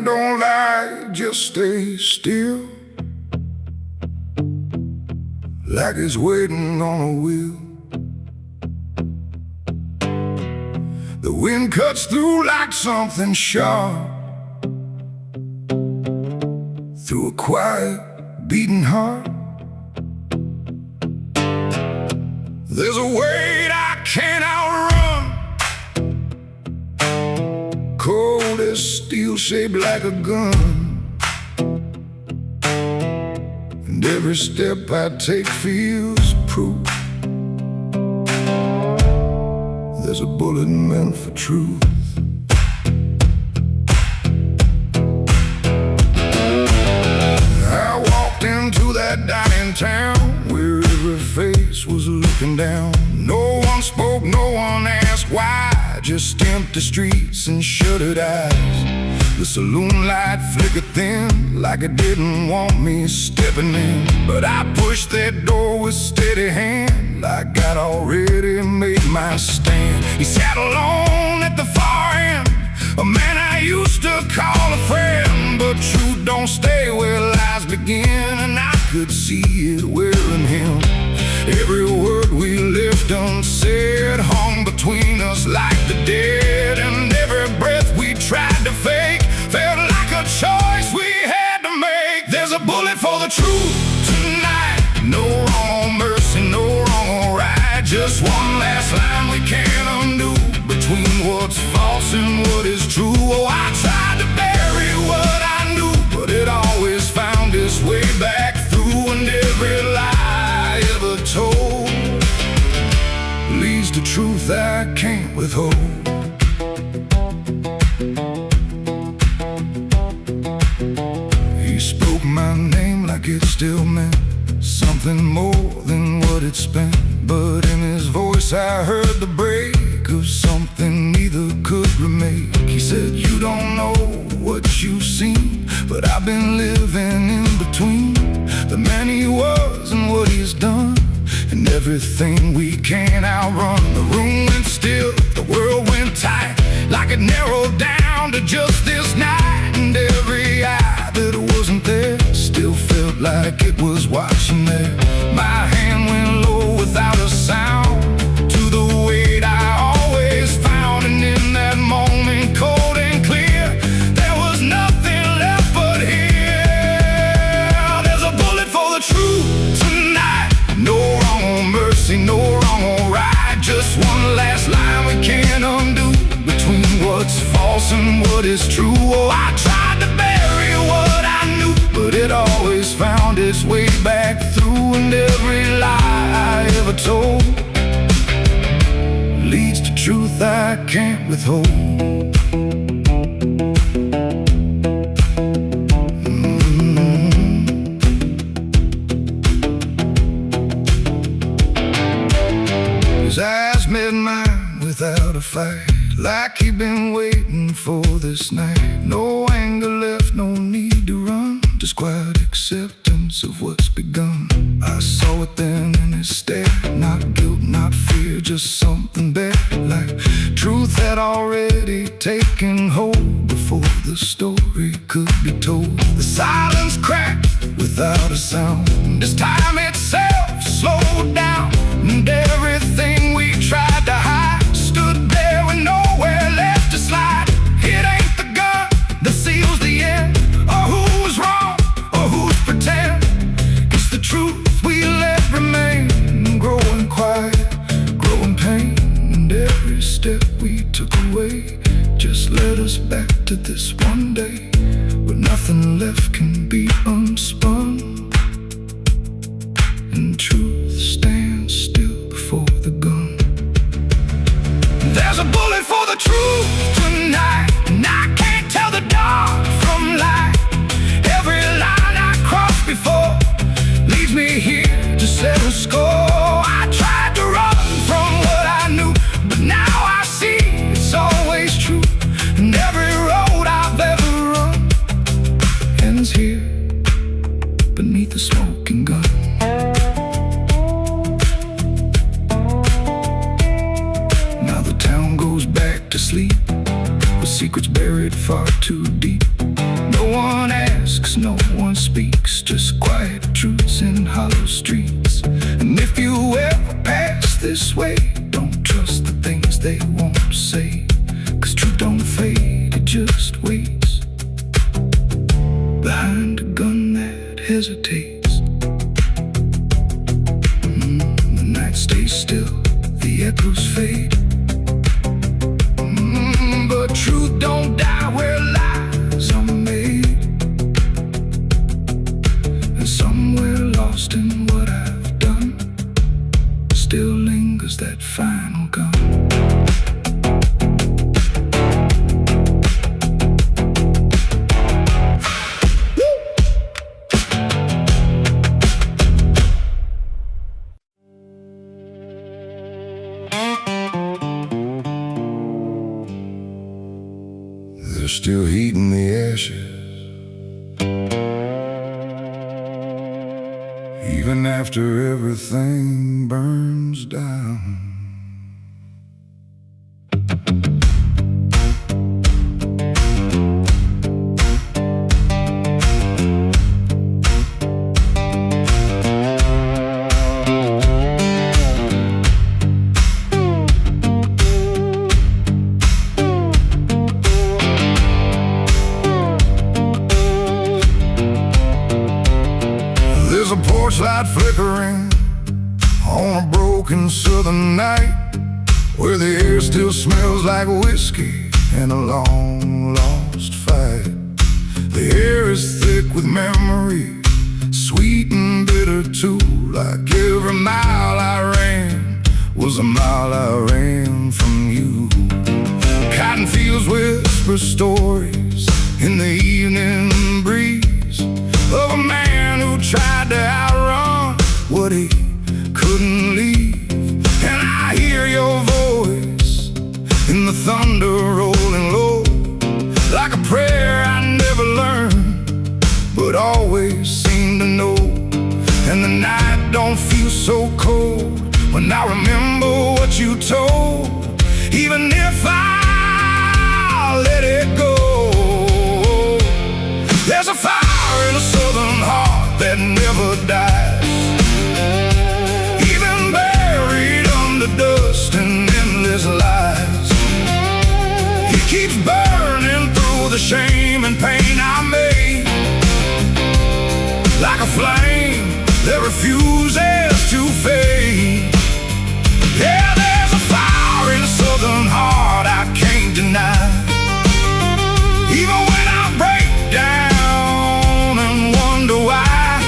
Don't lie, just stay still, like it's waiting on a wheel. The wind cuts through like something sharp, through a quiet, beating heart. There's a weight I can't outrun, cold as steel, shaped like a gun. And every step I take feels proof there's a bullet meant for truth. I walked into that dining town where every face was looking down. No one one spoke, no one asked why. Just empty streets and shuttered eyes. The saloon light flickered thin, like it didn't want me stepping in. But I pushed that door with steady hand, like I'd already made my stand. He sat alone at the far end, a man I used to call a friend. But truth don't stay where lies begin, and I could see it wearing him. Every word we left unsaid hung between us like the dead. And every breath we tried to fake felt like a choice we had to make. There's a bullet for the truth tonight. No wrong mercy, no wrong or right. Just one last line we can't undo, between what's false and what is true. Oh, I tried to bury what I knew, but it always found its way back through. And every lie ever told leads to truth I can't withhold. He spoke my name like it still meant something more than what it spent. But in his voice I heard the break of something neither could remake. He said, you don't know what you've seen, but I've been living in between the man he was and what he's done, and everything we can't outrun. The room went still, the world went tight, like it narrowed down to just this night. And every eye that wasn't there still felt like it was watching there. My hand went low without a sound to the weight I always found. And in that moment, cold and clear, there was nothing left but here. There's a bullet for the truth tonight. No wrong or mercy, no wrong or right. Just one last line we can't undo, between what's false and what is true. Oh, I tried to bury what I knew, but it always found its way back through. And every lie I ever told leads to truth I can't withhold. His eyes met mine without a fight, like he'd been waiting for this night. No anger left, no need to run, just quiet acceptance of what's begun. I saw it then in his stare, not guilt, not fear, just something better, like truth had already taken hold before the story could be told. The silence cracked without a sound, this time itself slowed down, and everything we tried to hide stood there with nowhere left to slide. It ain't the gun that seals the end, or who's wrong, or who's pretend. It's the truth we let remain, growing quiet, growing pain. And every step we took away just led us back to this one day, where nothing left can be unspun, and truth stands still before the gun. There's a bullet for the truth tonight, and I can't tell the dark from light. Every line I crossed before leads me here to settle score. I tried to run from what I knew, but now I see it's always true. And every road I've ever run ends here beneath the smoking gun. To sleep with secrets buried far too deep. No one asks, no one speaks, just quiet truths in hollow streets. And if you ever pass this way, don't trust the things they won't say, 'cause truth don't fade, it just waits behind a gun that hesitates. The night stays still, the echoes fade, but truth don't die where lies are made. And somewhere lost in what I've done still lingers that final gun. still heating the ashes. Even after everything burns down. There's a porch light flickering on a broken southern night, where the air still smells like whiskey and a long lost fight. The air is thick with memory, sweet and bitter too. Like every mile I ran was a mile I ran from you. Cotton fields whisper stories in the evening breeze of a man who tried to outrun what he couldn't leave. And I hear your voice in the thunder rolling low, like a prayer I never learned, but always seem to know. And the night don't feel so cold when I remember what you told, even if I let it go. There's a fire in a southern heart that never dies, even buried under dust and endless lies. It keeps burning through the shame and pain I made, like a flame that refuses to fade. Yeah, there's a fire in a southern heart I can't deny. Even when I break down and wonder why,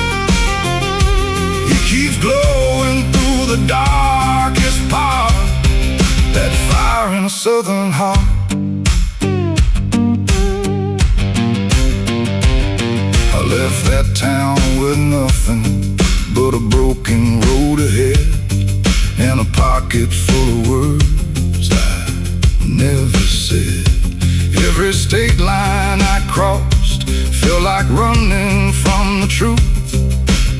it keeps glowing through the darkest part. That fire in a southern heart. I left that town with nothing but a broken road ahead, and a pocket full of words I never said. Every state line I crossed felt like running from the truth,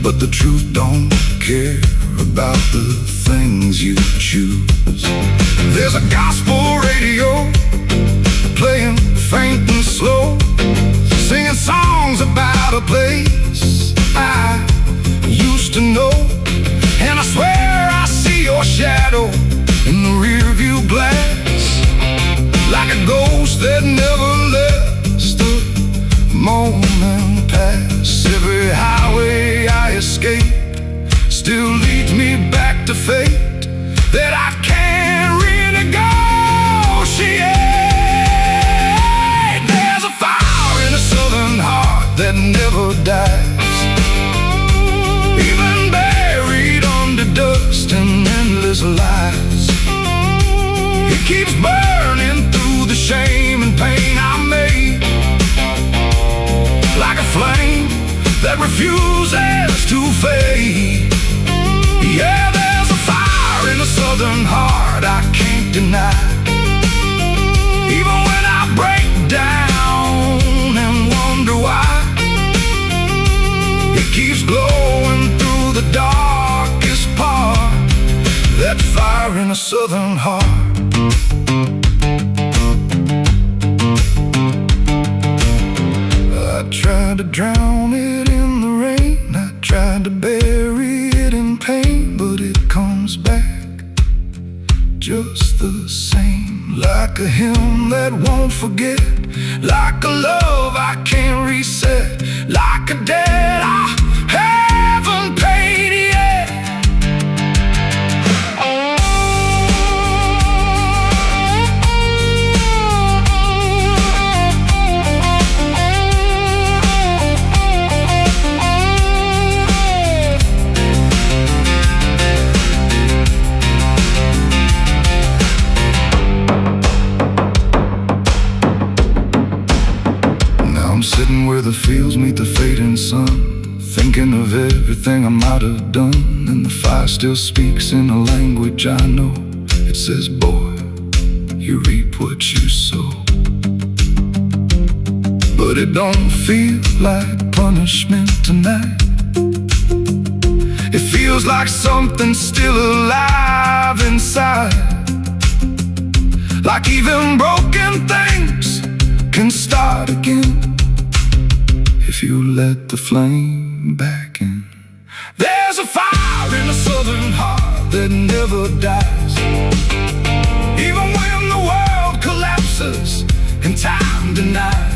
but the truth don't care about the things you choose. There's a gospel radio playing faint and slow, singing songs about a place I used to know. And I swear I see your shadow in the rearview glass, like a ghost that never lets the moment pass. Every highway I escape still leads me back to fate that I can't renegotiate. There's a fire in a southern heart that never dies, even buried under dust and endless lies. It keeps burning through the shame and pain I made, like a flame that refuses to fade. Yeah, there's a fire in a southern heart I can't deny. Even when I break down and wonder why, it keeps glowing through the darkest part. That fire in a southern heart. I tried to drown it in the rain, I tried to bury it in pain, but it comes back just the same. Like a hymn that won't forget, like a love I can't reset, like a debt I haven't paid yet. Sitting where the fields meet the fading sun, thinking of everything I might have done. And the fire still speaks in a language I know. It says, boy, you reap what you sow. but it don't feel like punishment tonight. It feels like something's still alive inside, like even broken things can start again if you let the flame back in. There's a fire in a southern heart that never dies, even when the world collapses and time denies.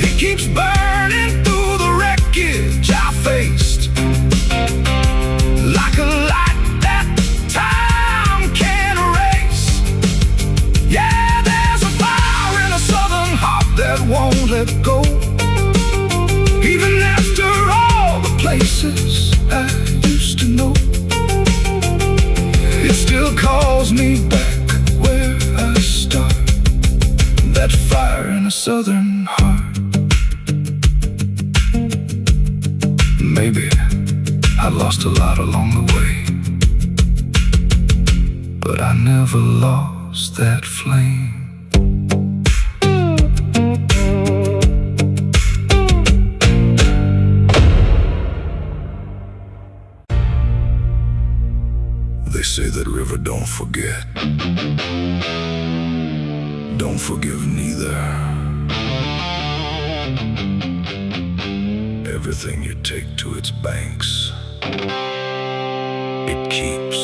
It keeps burning through the wreckage I faced, like a light that time can't erase. Yeah, there's a fire in a southern heart that won't let go, even after all the places I used to know. It still calls me back where I start, that fire in a southern heart. Maybe I lost a lot along the way, but I never lost that flame. They say that river don't forget, don't forgive neither. Everything you take to its banks, it keeps.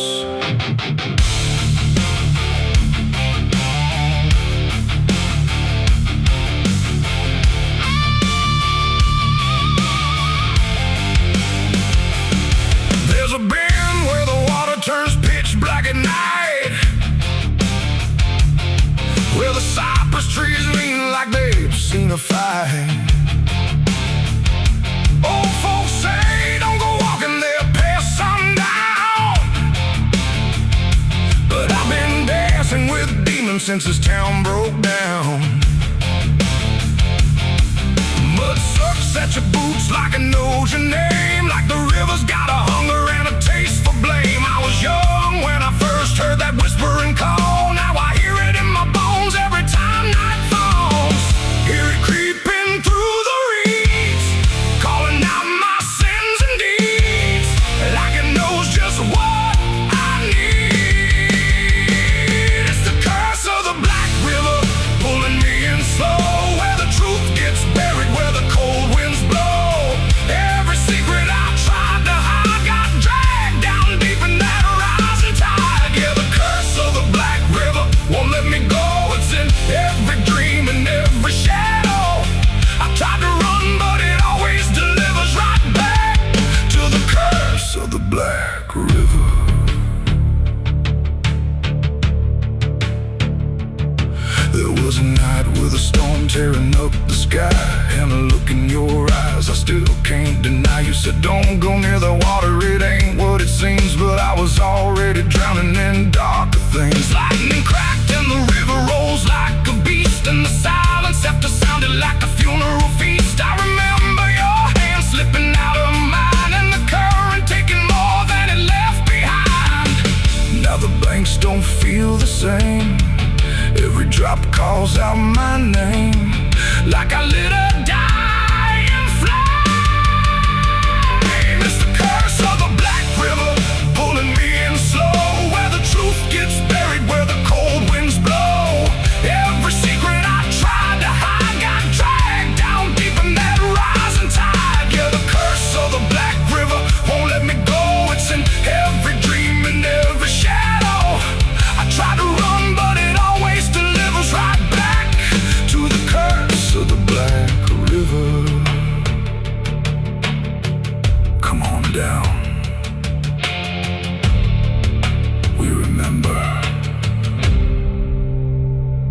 There's a bend where the water turns pitch black at night, where the cypress trees lean like they've seen a fight. Old folks say don't go walking there past sundown, but I've been dancing with demons since this town broke down. Mud sucks at your boots like it knows your name, like the river's got a hunger and a taste for blame. I was young when I first heard that whispering call. Now I hear it in my bones every time night falls. Hear it creeping through the reeds, calling out my sins and deeds, like it knows just what I need. It's the curse of the Black River pulling me in slow, where the truth gets buried, where the cold winds blow. Every secret I tried to hide got dragged down deep in that rising tide. Yeah, the curse of the Black River won't let me go. It's in every dream and every shadow. I tried to run, but it always delivers right back to the curse of the Black River. There was a night with a storm tearing up the sky, and a look in your eyes I still can't deny. You said don't go near the water, it ain't what it seems, but I was already drowning in darker things. Lightning cracked and the river rolls like a beast, and the silence after sounded like a funeral feast. I remember your hand slipping out of mine, and the current taking more than it left behind. Now the banks don't feel the same, every drop calls out my name, like I lit a dying flame. It's the curse of the Black River pulling me in slow, where the truth gets buried, where the cold winds blow. Every secret I tried to hide got dragged down deep in that rising tide. Yeah, the curse of the Black River won't let me go. It's in every dream and every shadow. I try to run, but it always delivers right back to the curse of the Black River. Come on down, we remember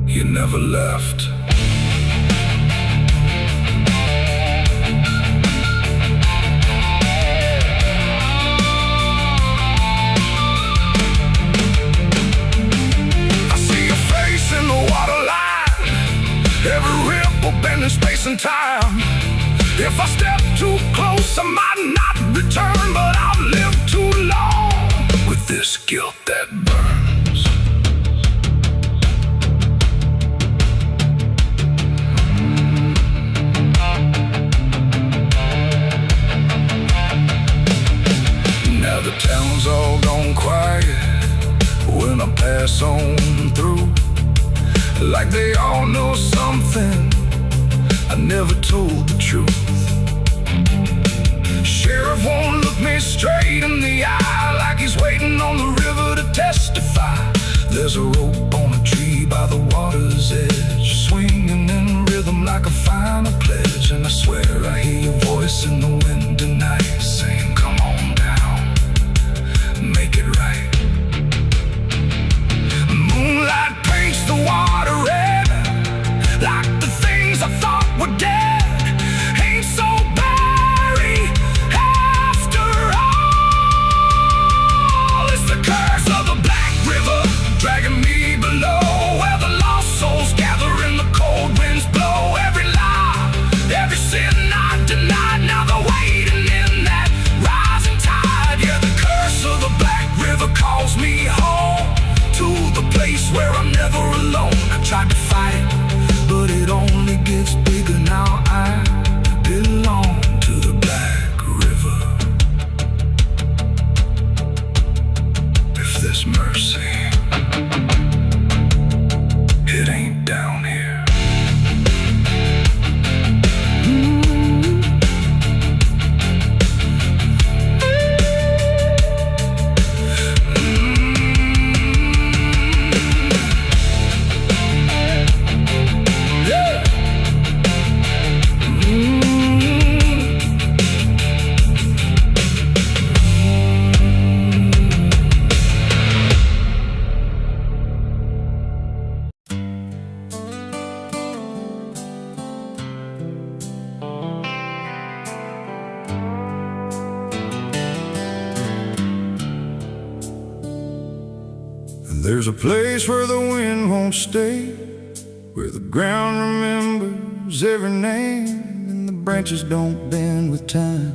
you never left. I see your face in the water line, every ripple bending space and time. If I step too close, I might not return, but I've lived too long with this guilt that burns. pass on through, like they all know something I never told the truth. Sheriff won't look me straight in the eye, like he's waiting on the river to testify. There's a rope on a tree by the water's edge, swinging in rhythm like a final pledge. And I swear I hear your voice in the wind tonight, saying, come on down, make it right. Moonlight paints the water red, like the things I thought were dead ain't so blurry after all. It's the curse of the Black River dragging me below, where the lost souls gather and the cold winds blow. Every lie, every sin I denied, now they're waiting in that rising tide. Yeah, the curse of the Black River calls me home, to the place where I'm never alone. I tried to fight it, but it only gets bigger now. I belong to the Black River. If there's mercy, it ain't down here. There's a place where the wind won't stay, where the ground remembers every name, and the branches don't bend with time.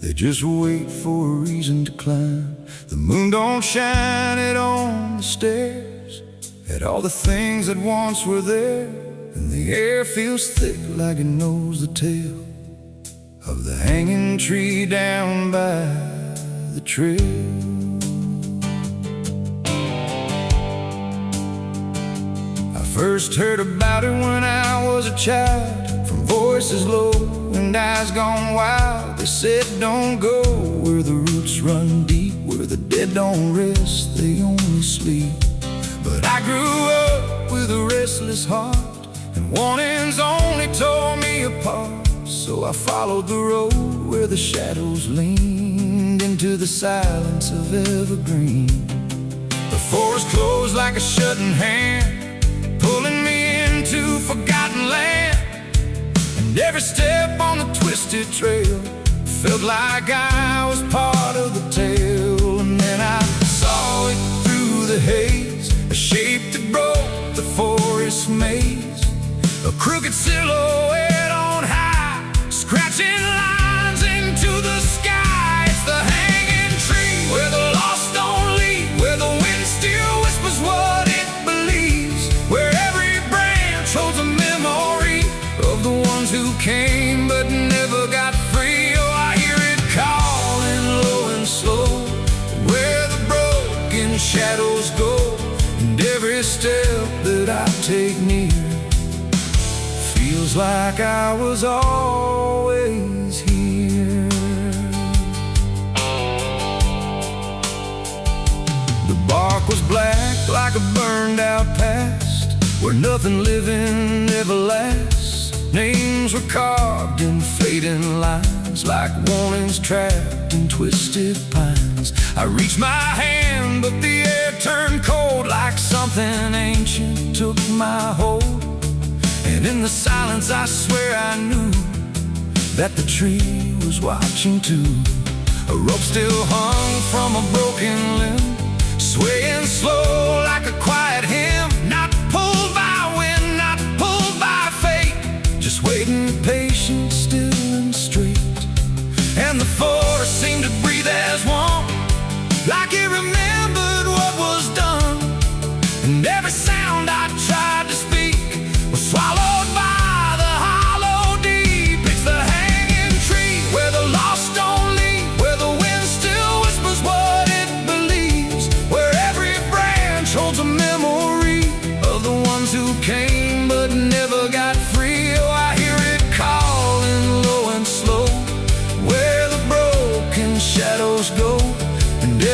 They just wait for a reason to climb. The moon don't shine it on the stairs, at all the things that once were there, and the air feels thick like it knows the tale of the hanging tree down by the trail. First heard about it when I was a child, from voices low and eyes gone wild. They said don't go where the roots run deep, where the dead don't rest, they only sleep. But I grew up with a restless heart, and warnings only tore me apart. So I followed the road where the shadows leaned into the silence of evergreen. The forest closed like a shutting hand, pulling me into forgotten land. And every step on the twisted trail felt like I was part of the tale. And then I saw it through the haze, a shape that broke the forest maze, a crooked silhouette on high, scratching lines into the sky. It's the hanging tree where the lost don't leave, where the wind still whispers what it believes, where every branch holds a memory of the ones who came but never got free. Oh, I hear it calling low and slow, where the broken shadows go, and every step that I take near feels like I was always here. The bark was black like a burned out past, where nothing living ever lasts. Names were carved in fading lines, like warnings trapped in twisted pines. I reached my hand, but the air turned cold, like something ancient took my hold. And in the silence I swear I knew that the tree was watching too. A rope still hung from a broken limb, swaying slow like a quiet hymn, not pulled by wind, not pulled by fate, just waiting patient, still and straight. And the forest seemed to breathe as one, like it remembered what was done. And every sound I tried to speak was swallowed by the hollow deep. It's the hanging tree where the lost don't leave, where the wind still whispers what it believes, where every branch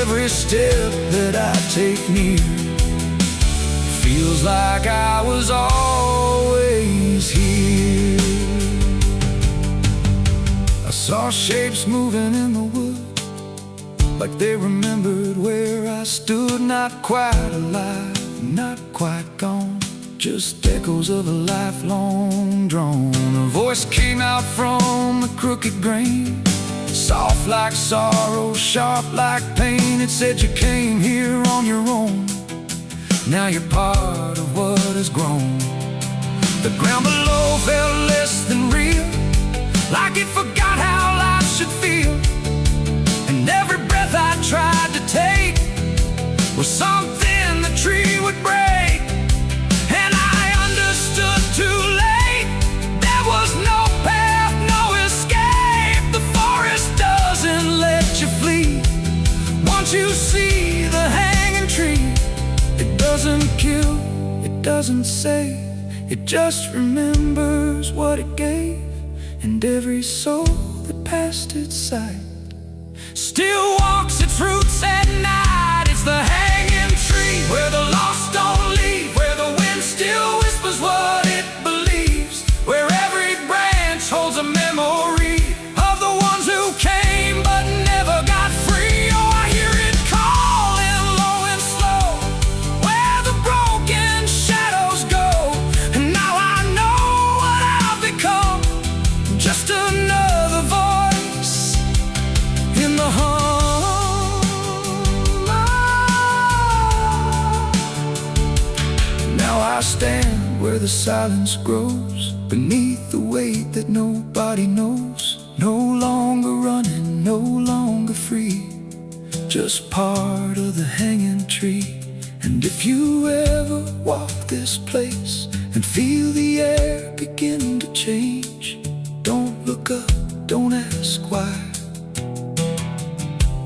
every step that I take near feels like I was always here. I saw shapes moving in the wood, like they remembered where I stood. Not quite alive, not quite gone, just echoes of a lifelong drone. A voice came out from the crooked grain, soft like sorrow, sharp like pain. It said you came here on your own, now you're part of what has grown. The ground below felt less than real, like it forgot how life should feel. And every breath I tried to take was something the tree would break. And I understood too late, there was no path, no escape. The forest doesn't let you flee. Once you see the hanging tree, it doesn't kill, it doesn't save, it just remembers what it gave. And every soul that passed its sight still walks its roots at night. It's the hanging tree, where the lost don't leave, where the wind still whispers what it believes, where every branch holds a memory of the ones who came but never got free. Oh, I hear it calling low and slow, where the broken shadows go. And now I know what I've become, just another voice in the hum. Now I stand where the silence grows, beneath the weight that nobody knows. No longer running, no longer free, just part of the hanging tree. And if you ever walk this place and feel the air begin to change, don't look up, don't ask why,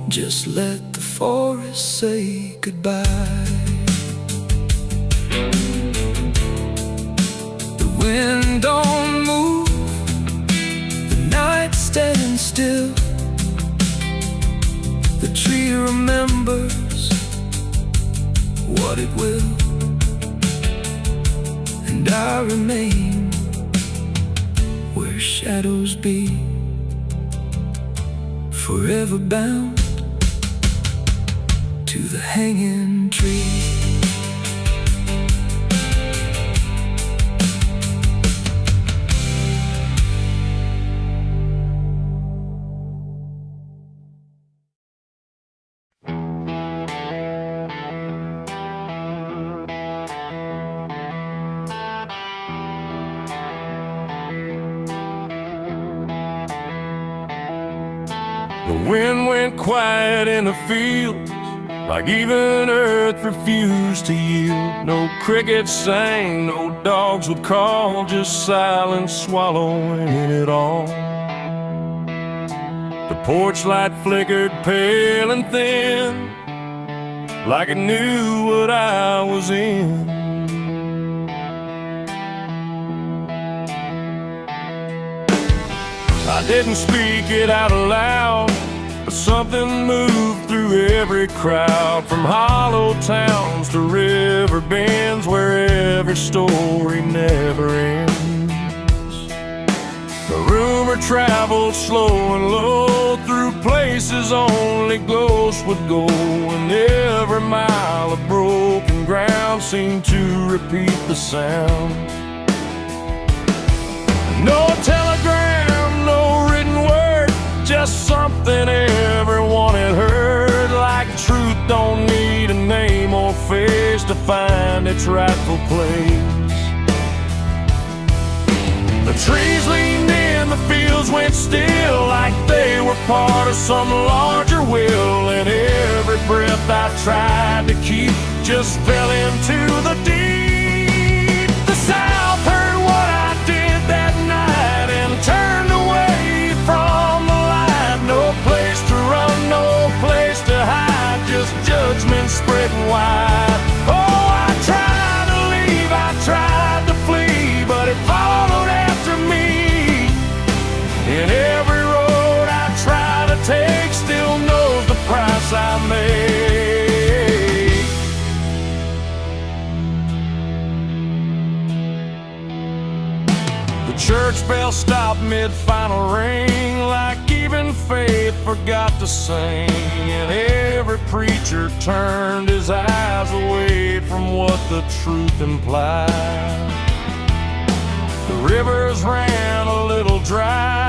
just let the forest say goodbye. The wind don't move, the night stands still, the tree remembers what it will. And I remain where shadows be, forever bound to the hanging tree. The wind went quiet in the fields, like even earth refused to yield. No crickets sang, no dogs would call, just silence swallowing it all. The porch light flickered pale and thin, like it knew what I was in. I didn't speak it out loud, but something moved through every crowd, from hollow towns to river bends, where every story never ends. The rumor traveled slow and low, through places only ghosts would go, and every mile of broken ground seemed to repeat the sound. No telegram, no written word, just something everyone had heard, like truth don't need a name or face to find its rightful place. The trees leaned in, the fields went still, like they were part of some larger will, and every breath I tried to keep just fell into the deep. The South heard what I did that night and turned away from the light. No place to run, no place to hide, just judgment spreading wide. Oh, I tried to leave, I tried to flee, but it followed after me. And every road I try to take still knows the price I made. church bell stopped mid-final ring, like even faith forgot to sing, and every preacher turned his eyes away from what the truth implied. The rivers ran a little dry,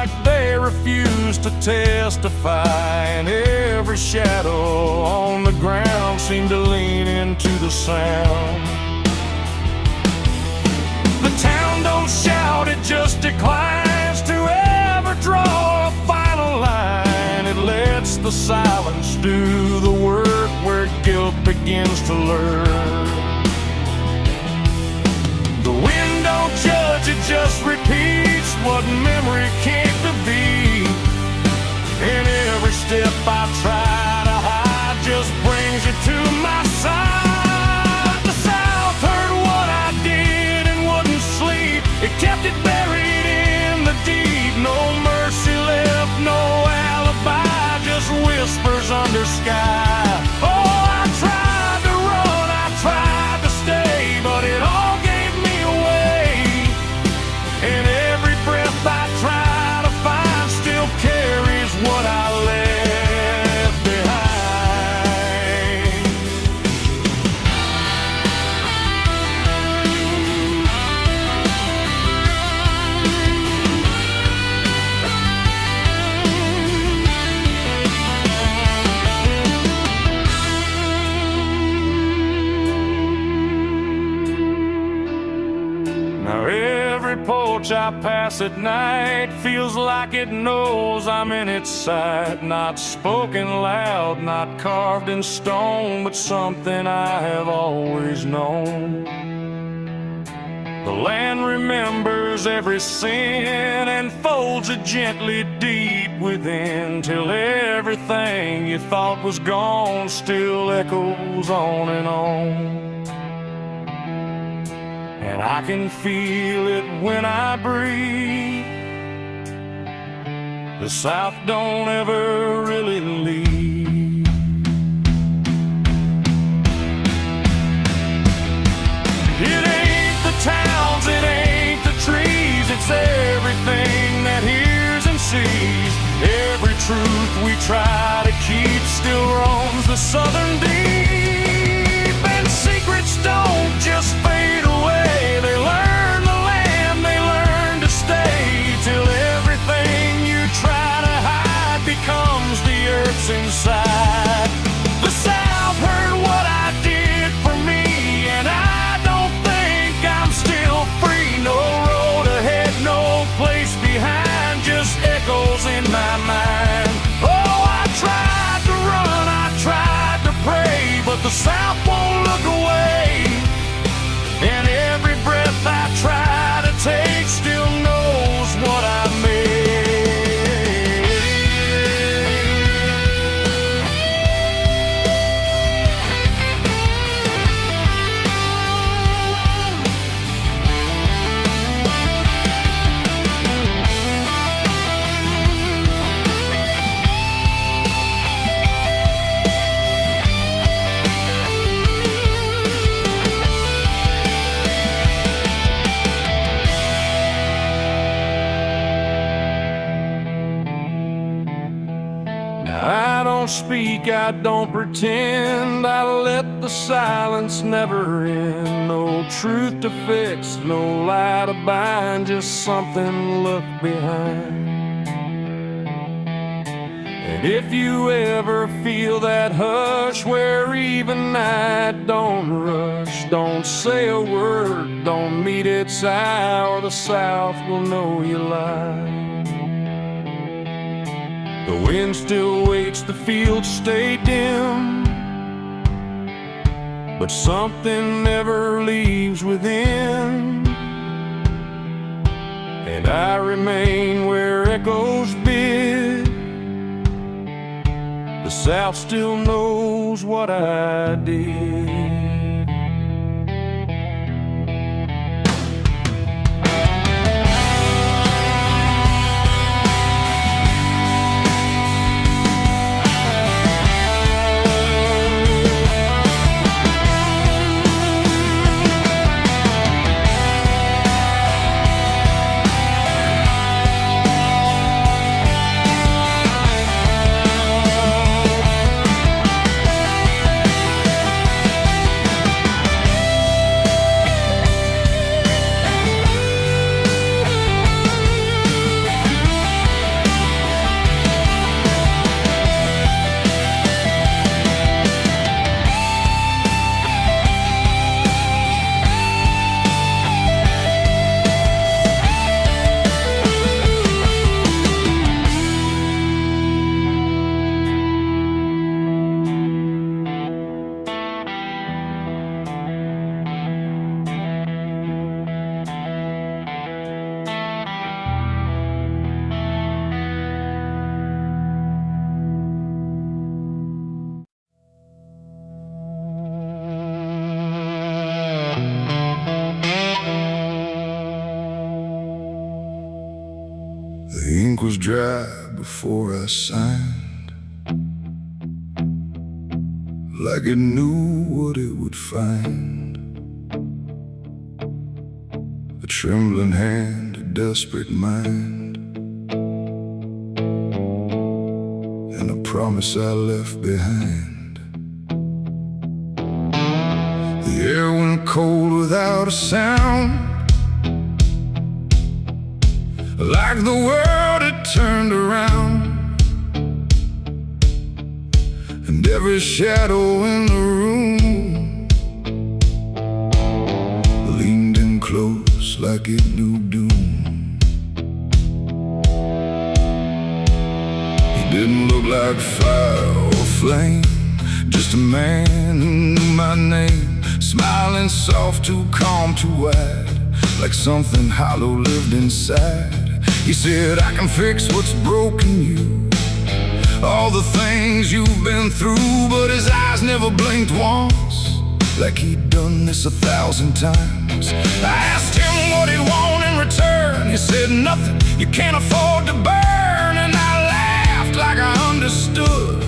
like they refused to testify, and every shadow on the ground seemed to lean into the sound. The town don't shout, it just declines to ever draw a final line. It lets the silence do the work where guilt begins to lurk. The wind don't judge, it just repeats what memory came to be. And every step I try to hide just brings you to my side. The South heard what I did and wouldn't sleep. It kept it buried in the deep. No mercy left, no alibi, just whispers under sky. Oh, I tried to run, I tried to stay, but it all gave me away. And every breath I try to find still carries what I left behind. Now every porch I pass at night feels like it knows I'm in its sight. Not spoken loud, not carved in stone, but something I have always known. The land remembers every sin and folds it gently deep within, till everything you thought was gone still echoes on and on. And I can feel it when I breathe. The South don't ever really leave. It ain't the towns, it ain't the trees, it's everything that hears and sees. Every truth we try to keep still roams the southern deep. And secrets don't just fade away, they learn the land, they learn to stay, till everything you try to hide becomes the earth's inside. The South heard what I did for me, and I don't think I'm still free. No road ahead, no place behind, just echoes in my mind. Oh, I tried to run, I tried to pray, but the South won't look away. And every breath I try to take still knows what I made. I don't speak, I don't pretend, I let the silence never end. No truth to fix, no lie to bind, just something left behind. And if you ever feel that hush where even night don't rush, don't say a word, don't meet its eye, or the South will know you lied. The wind still waits, the fields stay dim, but something never leaves within. And I remain where echoes bid. The South still knows what I did. dry before I signed, like it knew what it would find. A trembling hand, a desperate mind, and a promise I left behind. The air went cold without a sound, like the world had turned around, and every shadow in the room leaned in close like it knew doom. He didn't look like fire or flame, just a man who knew my name, smiling soft, too calm, too wide, like something hollow lived inside. He said, I can fix what's broken you, all the things you've been through. But his eyes never blinked once, like he'd done this 1,000 times. I asked him what he'd want in return. He said, nothing, you can't afford to burn. And I laughed like I understood,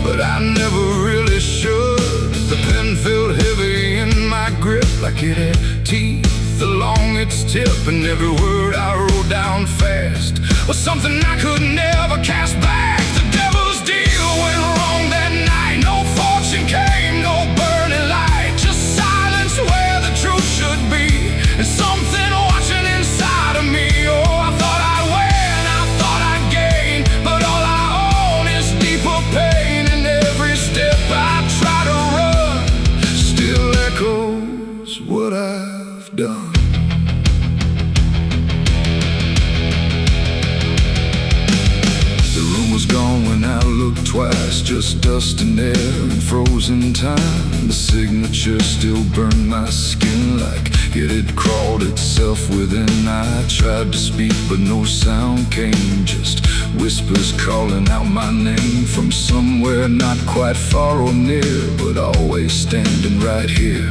but I never really should. The pen felt heavy in my grip, like it had teeth along its tip, and every word I wrote down fast was something I could never cast back. The devil's deal went wrong that night. No fortune came, no burning light, just silence where the truth should be, and something watching inside of me. Oh, I thought I'd win, I thought I'd gain, but all I own is deeper pain. And every step I try to run still echoes what I've done. Gone when I looked twice, just dust and air and frozen time. The signature still burned my skin like it had crawled itself within. I tried to speak but no sound came, just whispers calling out my name from somewhere not quite far or near, but always standing right here.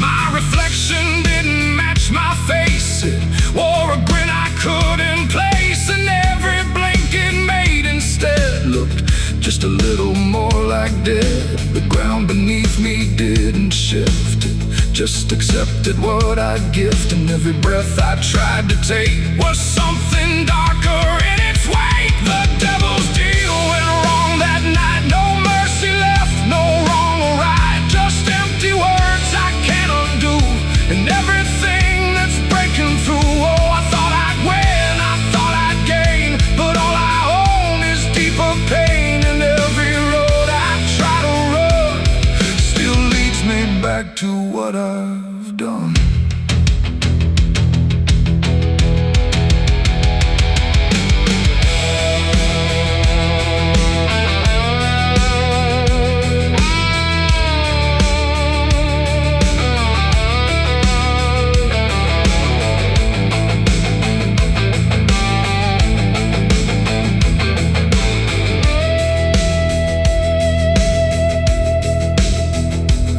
My reflection didn't match my face, it wore a grin I couldn't place, and every blink it made instead looked just a little more like dead. The ground beneath me didn't shift, it just accepted what I'd gift, and every breath I tried to take was something darker in its wake. The devil's deal went wrong that night. No mercy left, no wrong or right, just empty words I can't undo, and everything that's breaking through. Oh, I thought I'd win, I thought I'd gain, but all I own is deeper pain. And every road I try to run still leads me back to what I've done.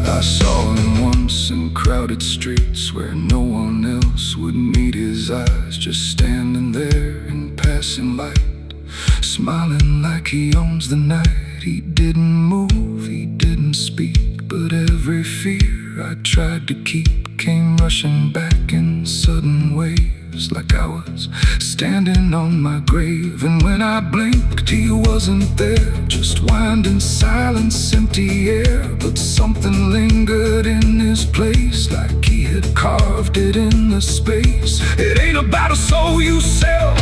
I saw him once in crowded streets where no one else would meet his eyes, just standing there in passing light, smiling like he owns the night. He didn't move, he didn't speak, but every fear I tried to keep came rushing back in sudden waves, like I was standing on my grave. And when I blinked, he wasn't there, just winding silence, empty air. But something lingered in his place, like he had carved it in the space. It ain't about a soul you sell,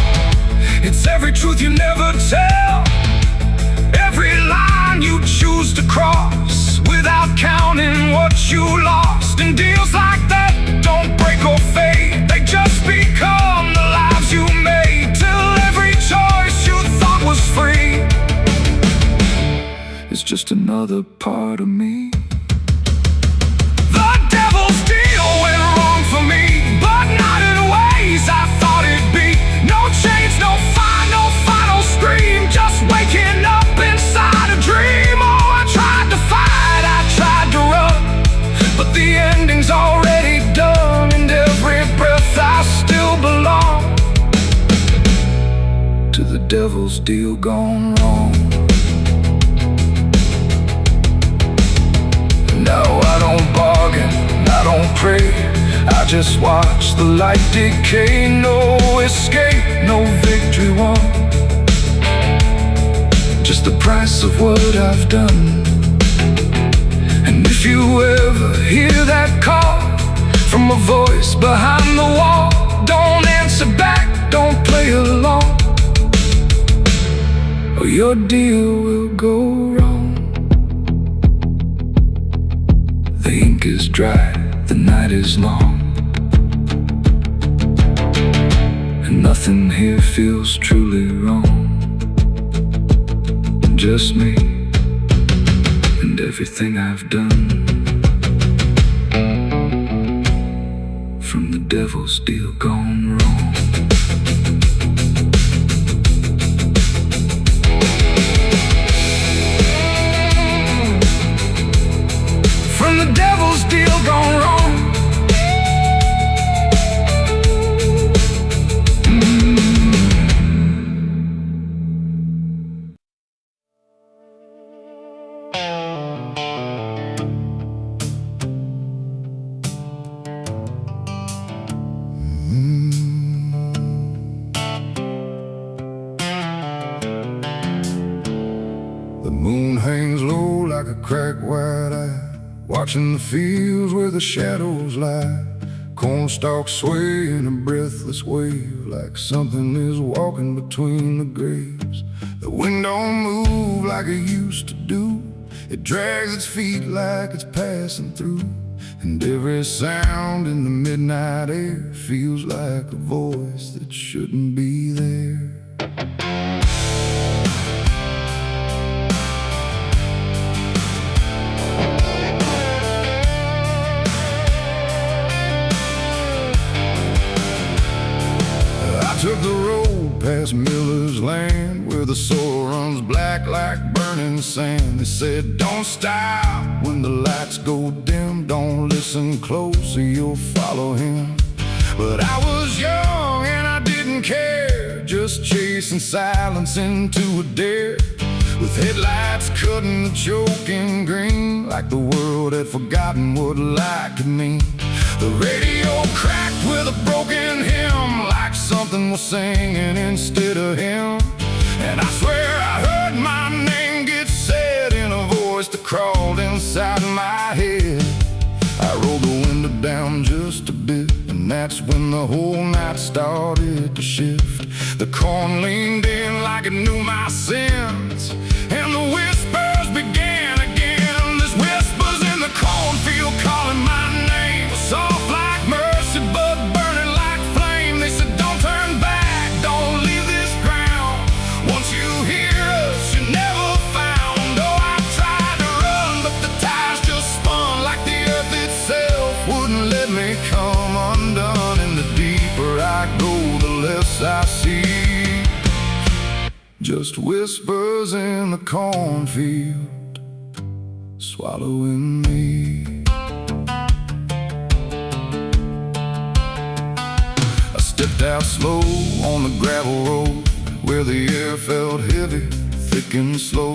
it's every truth you never tell, every line you choose to cross without counting what you lost. And deals like that don't break or fade, they just become the lives you made, till every choice you thought was free is just another part of me. The devil's deal went wrong for me, but not in ways I thought it'd be. No chains, no fire, no final scream, just waking up inside a dream. Oh, I tried to fight, I tried to run, but the ending's already done. And every breath I still belong deal gone wrong. No, I don't bargain, I don't pray, I just watch the light decay. No escape, no victory won, just the price of what I've done. And if you ever hear that call from a voice behind the wall, don't answer back, don't play along, or your deal will go wrong. The ink is dry, the night is long, and nothing here feels truly wrong. Just me and everything I've done, from the devil's deal gone wrong. From the devil's deal gone wrong. The moon hangs low like a cracked white eye, watching the fields where the shadows lie. Corn stalks sway in a breathless wave, like something is walking between the graves. The wind don't move like it used to do, it drags its feet like it's passing through. And every sound in the midnight air feels like a voice that shouldn't be there. Took the road past Miller's land, where the soil runs black like burning sand. They said don't stop when the lights go dim, don't listen close or you'll follow him. But I was young and I didn't care, just chasing silence into a dare, with headlights cutting the choking green, like the world had forgotten what light could mean. The radio cracked with a broken hymn, like something was singing instead of him. And I swear I heard my name get said in a voice that crawled inside my head. I rolled the window down just a bit, and that's when the whole night started to shift. The corn leaned in like it knew my sins, and the whispers began again. There's whispers in the cornfield calling my name, soft like mercy but burning like flame. They said don't turn back, don't leave this ground. Once you hear us, you're never found. Oh, I tried to run, but the tires just spun, like the earth itself wouldn't let me come undone. And the deeper I go, the less I see, just whispers in the cornfield swallowing me. I stepped out slow on the gravel road, where the air felt heavy, thick and slow.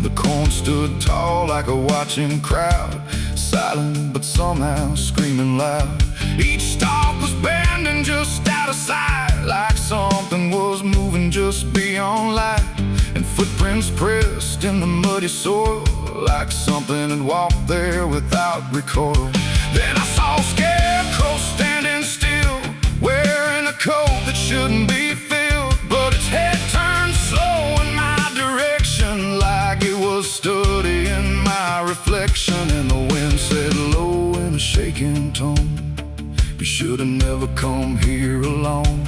The corn stood tall like a watching crowd, silent but somehow screaming loud. Each stalk was bending just out of sight, like something was moving just beyond light. And footprints pressed in the muddy soil, like something had walked there without recoil. Then I saw a scarecrow standing still, wearing a coat that shouldn't be filled, but its head turned slow in my direction, like it was studying my reflection. And the wind said low in a shaking tone, you should have never come here alone.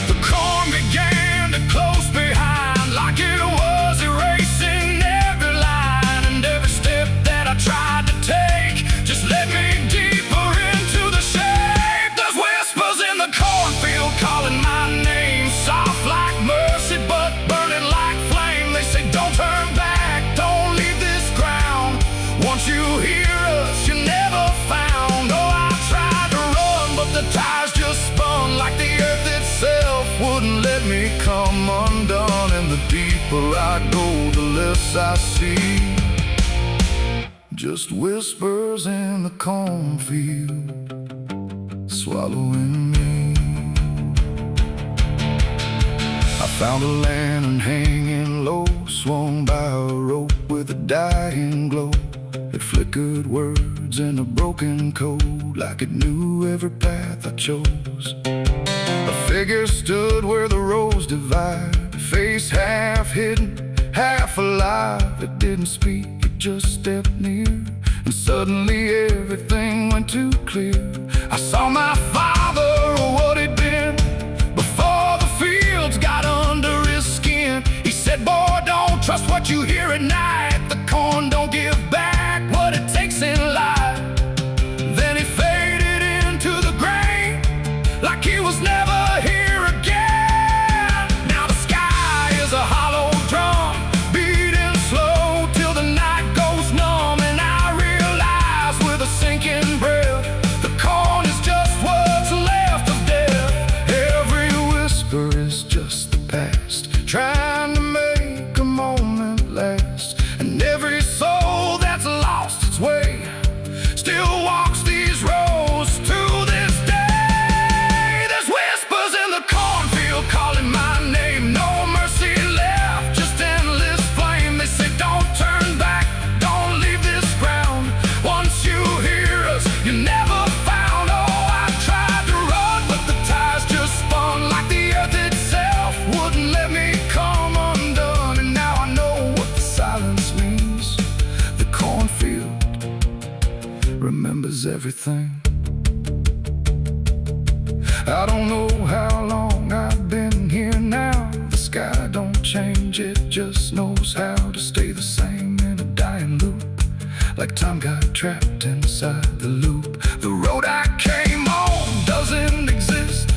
The corn began to close behind, like it was erasing every line. And every step that I tried to take just led me deeper into the shade. There's whispers in the cornfield calling my name, soft like mercy but burning like flame. They say don't turn back, don't leave this ground. Once you hear us, you're never found. Oh, I tried to run, but the tires just spun, like the earth voice I see, just whispers in the cornfield, swallowing me. I found a lantern hanging low, swung by a rope with a dying glow. It flickered words in a broken code, like it knew every path I chose. A figure stood where the roads divide, face half hidden, half alive. It didn't speak, it just stepped near, and suddenly everything went too clear. I saw my father, or what he'd been, before the fields got under his skin. He said, boy, don't trust what you hear at night. The corn don't give back what it takes in life. Then he faded into the grain, like he was never here again. Now the sky is a hollow drum, beating slow till the night goes numb. And I realize with a sinking breath, the corn is just what's left of death. Every whisper is just the past, trying to make a moment last. And every soul that's lost its way still walks these roads to this day. There's whispers in the cornfield calling my name. No mercy left, just endless flame. They say don't turn back, don't leave this ground. Once you hear us, you never found. Oh, I tried to run, but the tires just spun, like the earth itself wouldn't let me come undone. And now I know what the silence means. The cornfield remembers everything. I don't know how long I've been here now. The sky don't change, it just knows how to stay the same in a dying loop, like time got trapped inside the loop. The road I came on doesn't exist,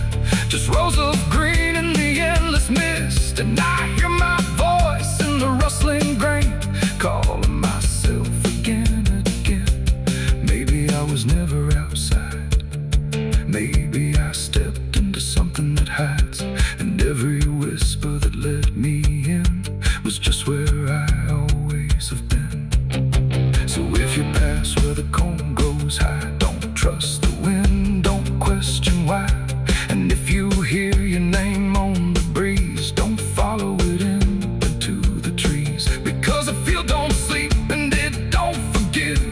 just rows of green in the endless mist. And I hear my voice in the rustling grain, calling myself again and again. Maybe I was never outside, maybe I stepped into something that hides. And every whisper that led me in was just where I always have been. So if you pass where the corn goes high, don't trust the wind, don't question why. And if you hear your name on the breeze, don't follow it into the trees. Because the field don't sleep and it don't forgive,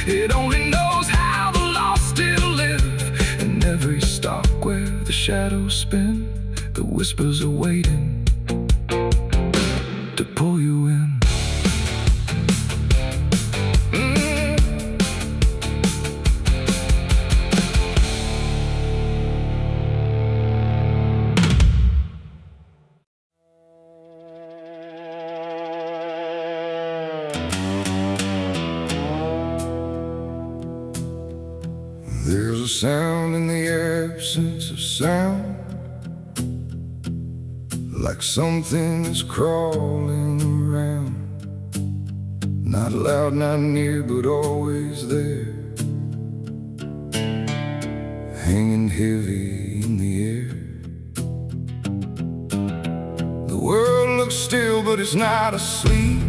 it only knows how the lost still live. And every stalk where the shadows spin, the whispers are waiting to pull you in. There's a sound in the absence of sound, like something is crawling around. Not loud, not near, but always there, hanging heavy in the air. The world looks still, but it's not asleep.